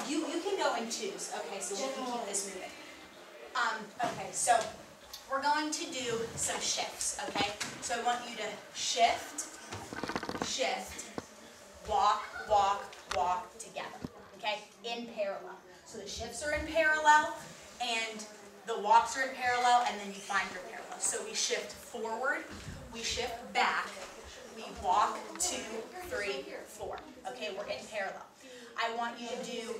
you can go in twos. Okay, so we can keep this moving. Okay, so we're going to do some shifts, okay? So I want you to shift, shift, walk, walk, walk together, okay? In parallel. So the shifts are in parallel, and the walks are in parallel, and then you find your parallel. So we shift forward, we shift back, we walk 2, 3, 4. Okay, we're in parallel. I want you to do,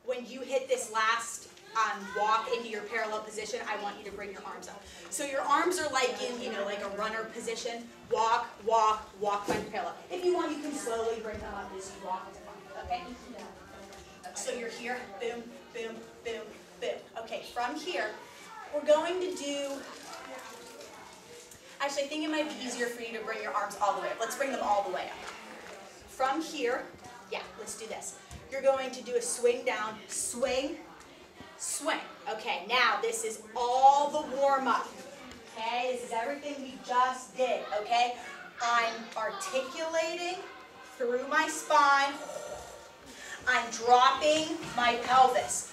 when you hit this last walk into your parallel position, I want you to bring your arms up. So your arms are like in, like a runner position. Walk, walk, walk, find parallel. If you want, you can slowly bring them up as you walk. Okay? So you're here, boom, boom, boom, boom. Okay, from here, we're going to do, actually I think it might be easier for you to bring your arms all the way up. Let's bring them all the way up. From here, yeah, let's do this. You're going to do a swing down, swing, swing. Okay, now this is all the warm-up. Okay, this is everything we just did, okay? I'm articulating through my spine. I'm dropping my pelvis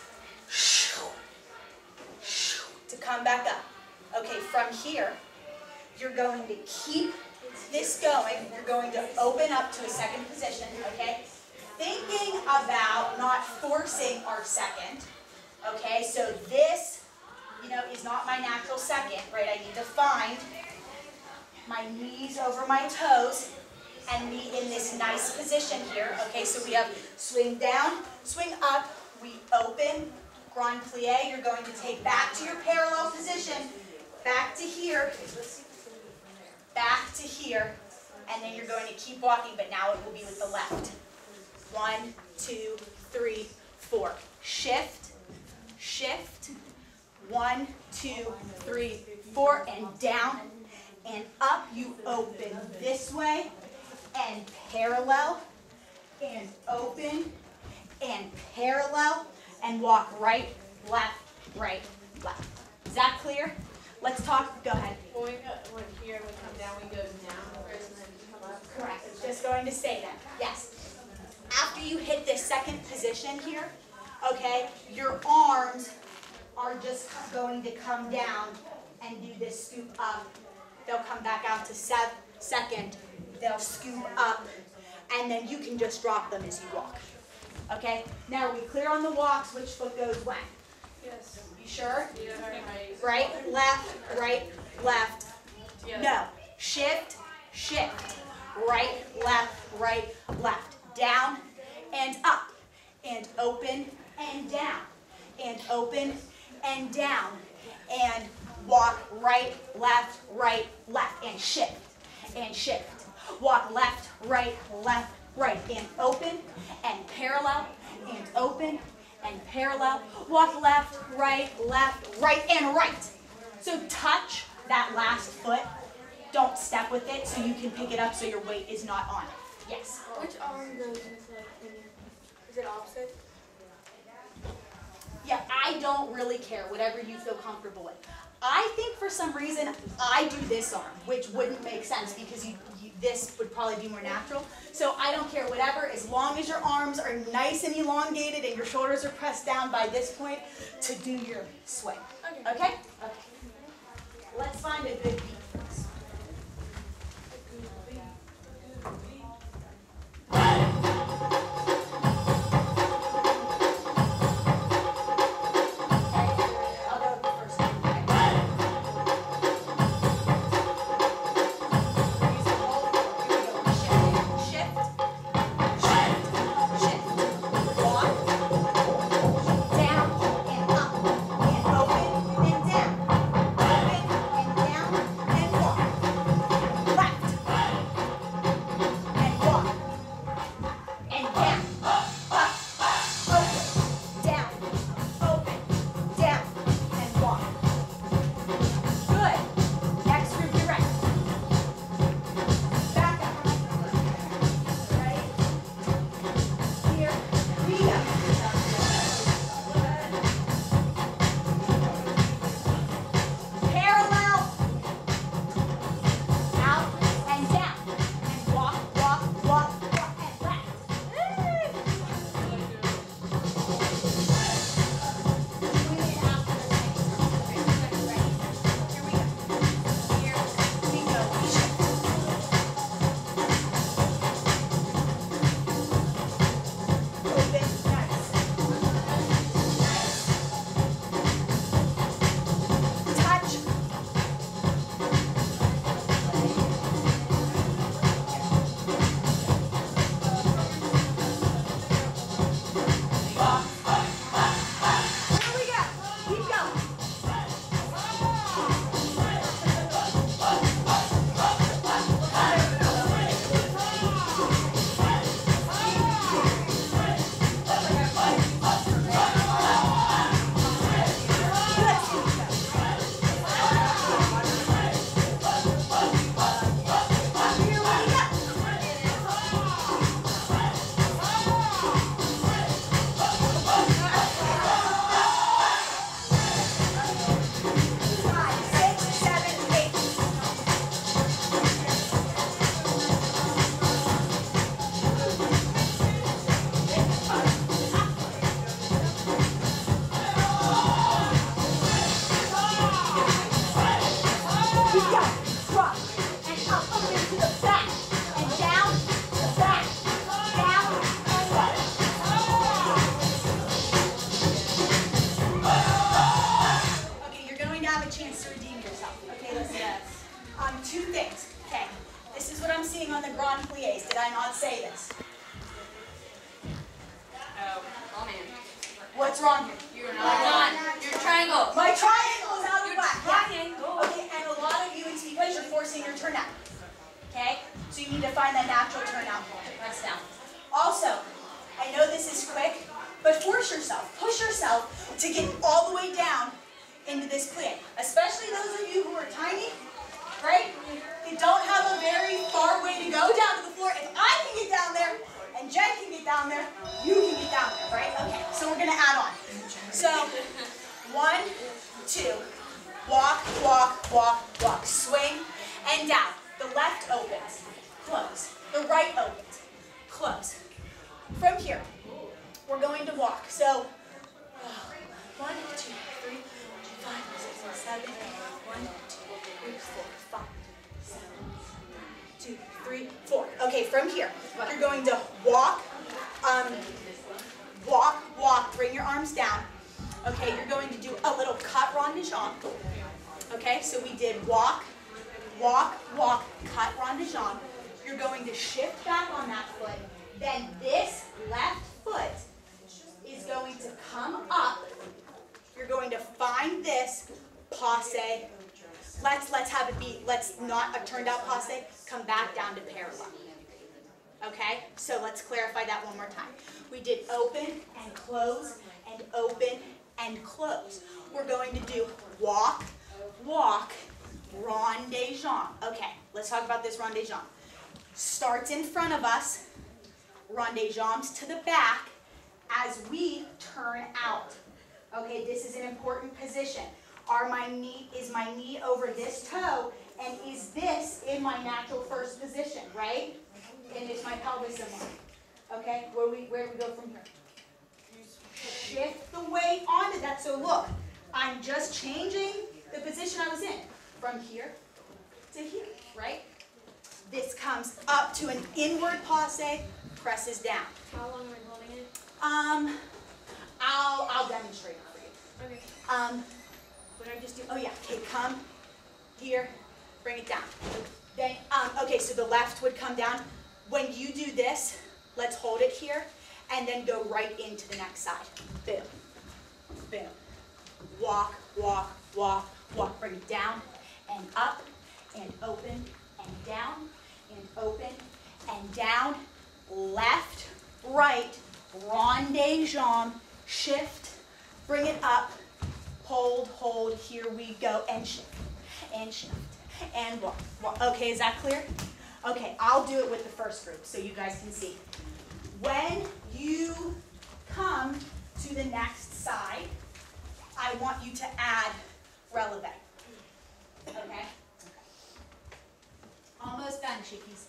to come back up. Okay, from here, you're going to keep this going. You're going to open up to a second position, okay? Thinking about not forcing our second, okay? So this, is not my natural second, right? I need to find my knees over my toes and be in this nice position here. Okay, so we have swing down, swing up, we open, grand plie. You're going to take back to your parallel position, back to here, and then you're going to keep walking, but now it will be with the left. 1, 2, 3, 4. Shift, shift. 1, 2, 3, 4, and down and up. You open this way and parallel and open and parallel and walk right, left, right, left. Is that clear? Let's talk. Go ahead. When here, we come down, we go down first and then come up. Correct. It's just going to stay there. Yes. After you hit this second position here, okay, your arms are just going to come down and do this scoop up. They'll come back out to second. They'll scoop up, and then you can just drop them as you walk. Okay? Now, are we clear on the walks? Which foot goes when? Yes. You sure? Yeah. Right, left, left. Yeah. No. Shift, shift. Right, left. Down and up. And open and down. And open and down. And walk right, left. And shift. And shift. Walk left, right. And open and parallel. And open and parallel. Walk left, right, and right. So touch that last foot. Don't step with it so you can pick it up so your weight is not on it. Yes? Which arm goes into is it opposite? Yeah, I don't really care, whatever you feel comfortable with. I think for some reason I do this arm, which wouldn't make sense because this would probably be more natural. So I don't care, whatever, as long as your arms are nice and elongated and your shoulders are pressed down by this point to do your swing. Okay? Okay. Let's find a good beat. Down and up and over. two things. Okay, this is what I'm seeing on the grand pliés. Did I not say this? Oh man. What's wrong here? You're not done. Your triangle. My triangle is out of Your whack. triangle. Okay, and a lot of you, it's because you're forcing your turnout. Okay? So you need to find that natural turnout point. Press down. Also, I know this is quick, but force yourself, push yourself to get all the way down into this plie. Especially those of you who are tiny, right? You don't have a very far way to go down to the floor. If I can get down there, and Jen can get down there, you can get down there, right? Okay, so we're gonna add on. So, 1, 2, walk, walk, walk, walk, swing, and down. The left opens, close. The right opens, close. From here, we're going to walk. So, 1, 2, 3, 4, 5, 6, 7, 8. 1, 2, 3, 4, 5, 7, 2, 3, 4. Okay, from here, you're going to walk, walk, walk, bring your arms down. Okay, you're going to do a little cut rond de jambe. Okay, so we did walk, walk, walk, cut rond de jambe. You're going to shift back on that foot. Then this left foot is going to come up. You're going to find this passe. Let's have it be, let's not a turned out passe, come back down to parallel. Okay, so let's clarify that one more time. We did open and close and open and close. We're going to do walk, walk, rond de jambe. Okay, let's talk about this rond de jambe. Starts in front of us, rond de jambes to the back as we turn out. Okay, this is an important position. Is my knee over this toe, and is this in my natural first position, right? And is my pelvis in line? Okay, where do we go from here? Shift the weight onto that. So look, I'm just changing the position I was in from here to here, right? This comes up to an inward passe, presses down. How long am I holding it? I'll demonstrate it for you. Okay. What did I just do? Oh yeah, okay, come here, bring it down. Then, okay, so the left would come down. When you do this, let's hold it here, and then go right into the next side. Boom, boom. Walk, walk, walk, walk. Bring it down, and up, and open, and down, and open, and down. Left, right, rond de jambe, shift, bring it up, hold, hold, here we go, and shift, and walk, walk. Okay, is that clear? Okay, I'll do it with the first group so you guys can see. When you come to the next side, I want you to add releve. Okay? Almost done, chickies.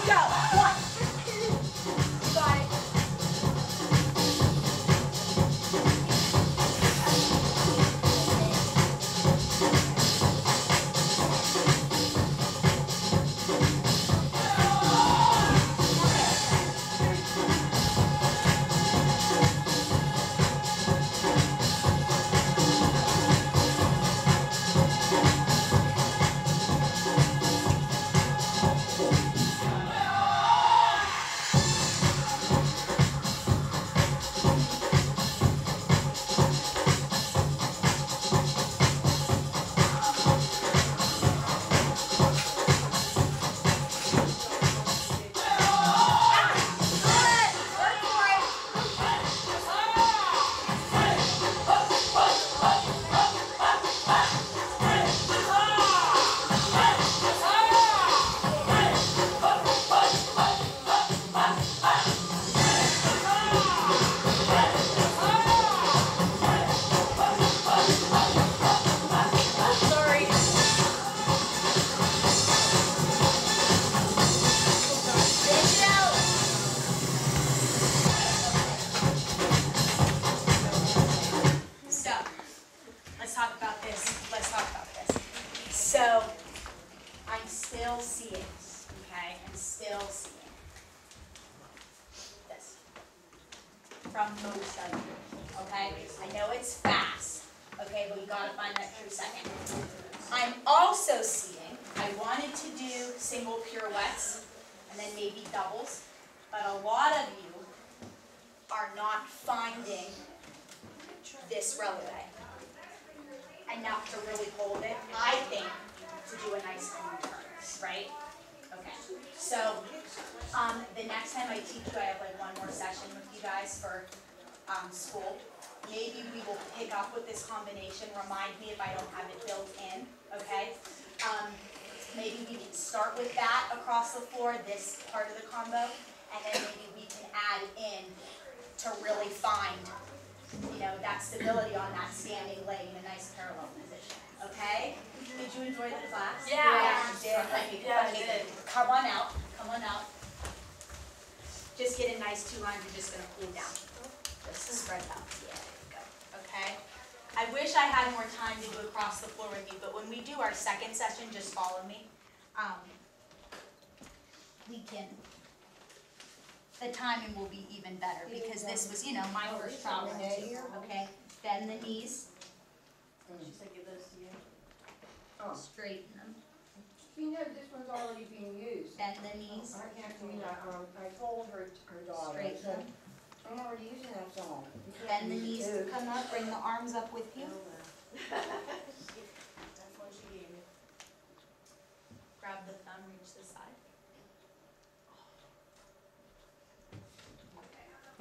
go. 1. Got it. So, I'm still seeing, okay? I'm still seeing this from most of you, okay? I know it's fast, okay, but we gotta find that true second. I'm also seeing, I wanted to do single pirouettes and then maybe doubles, but a lot of you are not finding this releve enough to really hold it, I think, to do a nice clean turn, right? Okay, so the next time I teach you, I have like one more session with you guys for school. Maybe we will pick up with this combination, remind me if I don't have it built in, okay? Maybe we can start with that across the floor, this part of the combo, and then maybe we can add in to really find, you know, that stability on that standing leg in a nice parallel position, okay? Did you enjoy the class? Yeah. You did? Yeah, I did. Come on out, come on out. Just get a nice 2 lines, you're just gonna cool down. Just spread it out, yeah, there you go, okay? I wish I had more time to do across the floor with you, but when we do our second session, just follow me. We can, the timing will be even better because this was, you know, my first travel too, okay? Bend the knees. She said give those to you. Straighten them. You know, this one's already being used. Bend the knees. I can't do that, I told her daughter, I Straighten said, them. I'm already using that song. You can't Bend the use knees it to come up, bring the arms up with you. That's what she gave me. Grab the thumb, reach the side.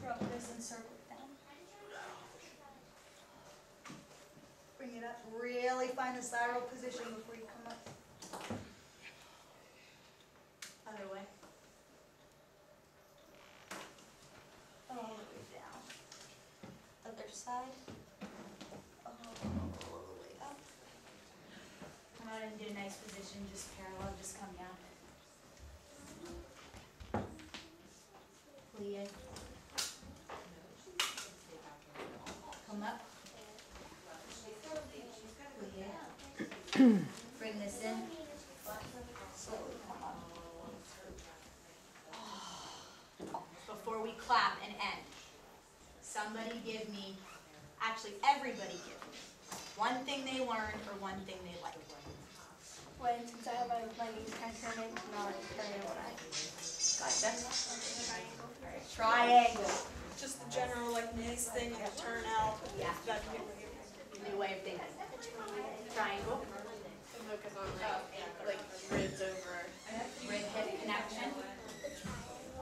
Drop this and circle it down. Bring it up, really find this lateral position before you come up. Other way. All the way down. Other side. All the way up. Come out and do a nice position, just parallel, just come down. Plie. Come up. Plie. Bring this in. Slowly come up. Before we clap and end, somebody give me, actually everybody give me, one thing they learned or one thing they liked. When, since I have my knees kind of turning, not turning when I Gotcha. Triangle. Just the general like knees thing, you turn out. Yeah. That can be New way of thinking. Triangle. focus on like ribs over. Rib hip connection.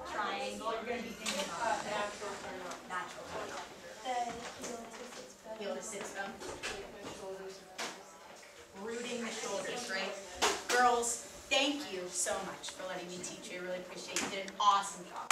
Triangle. You're going to be thinking about Natural turn up. natural. Then heel to sit bone. Heel to sit bone. Rooting the shoulders, right? Girls, thank you so much for letting me teach you. I really appreciate it. You did an awesome job.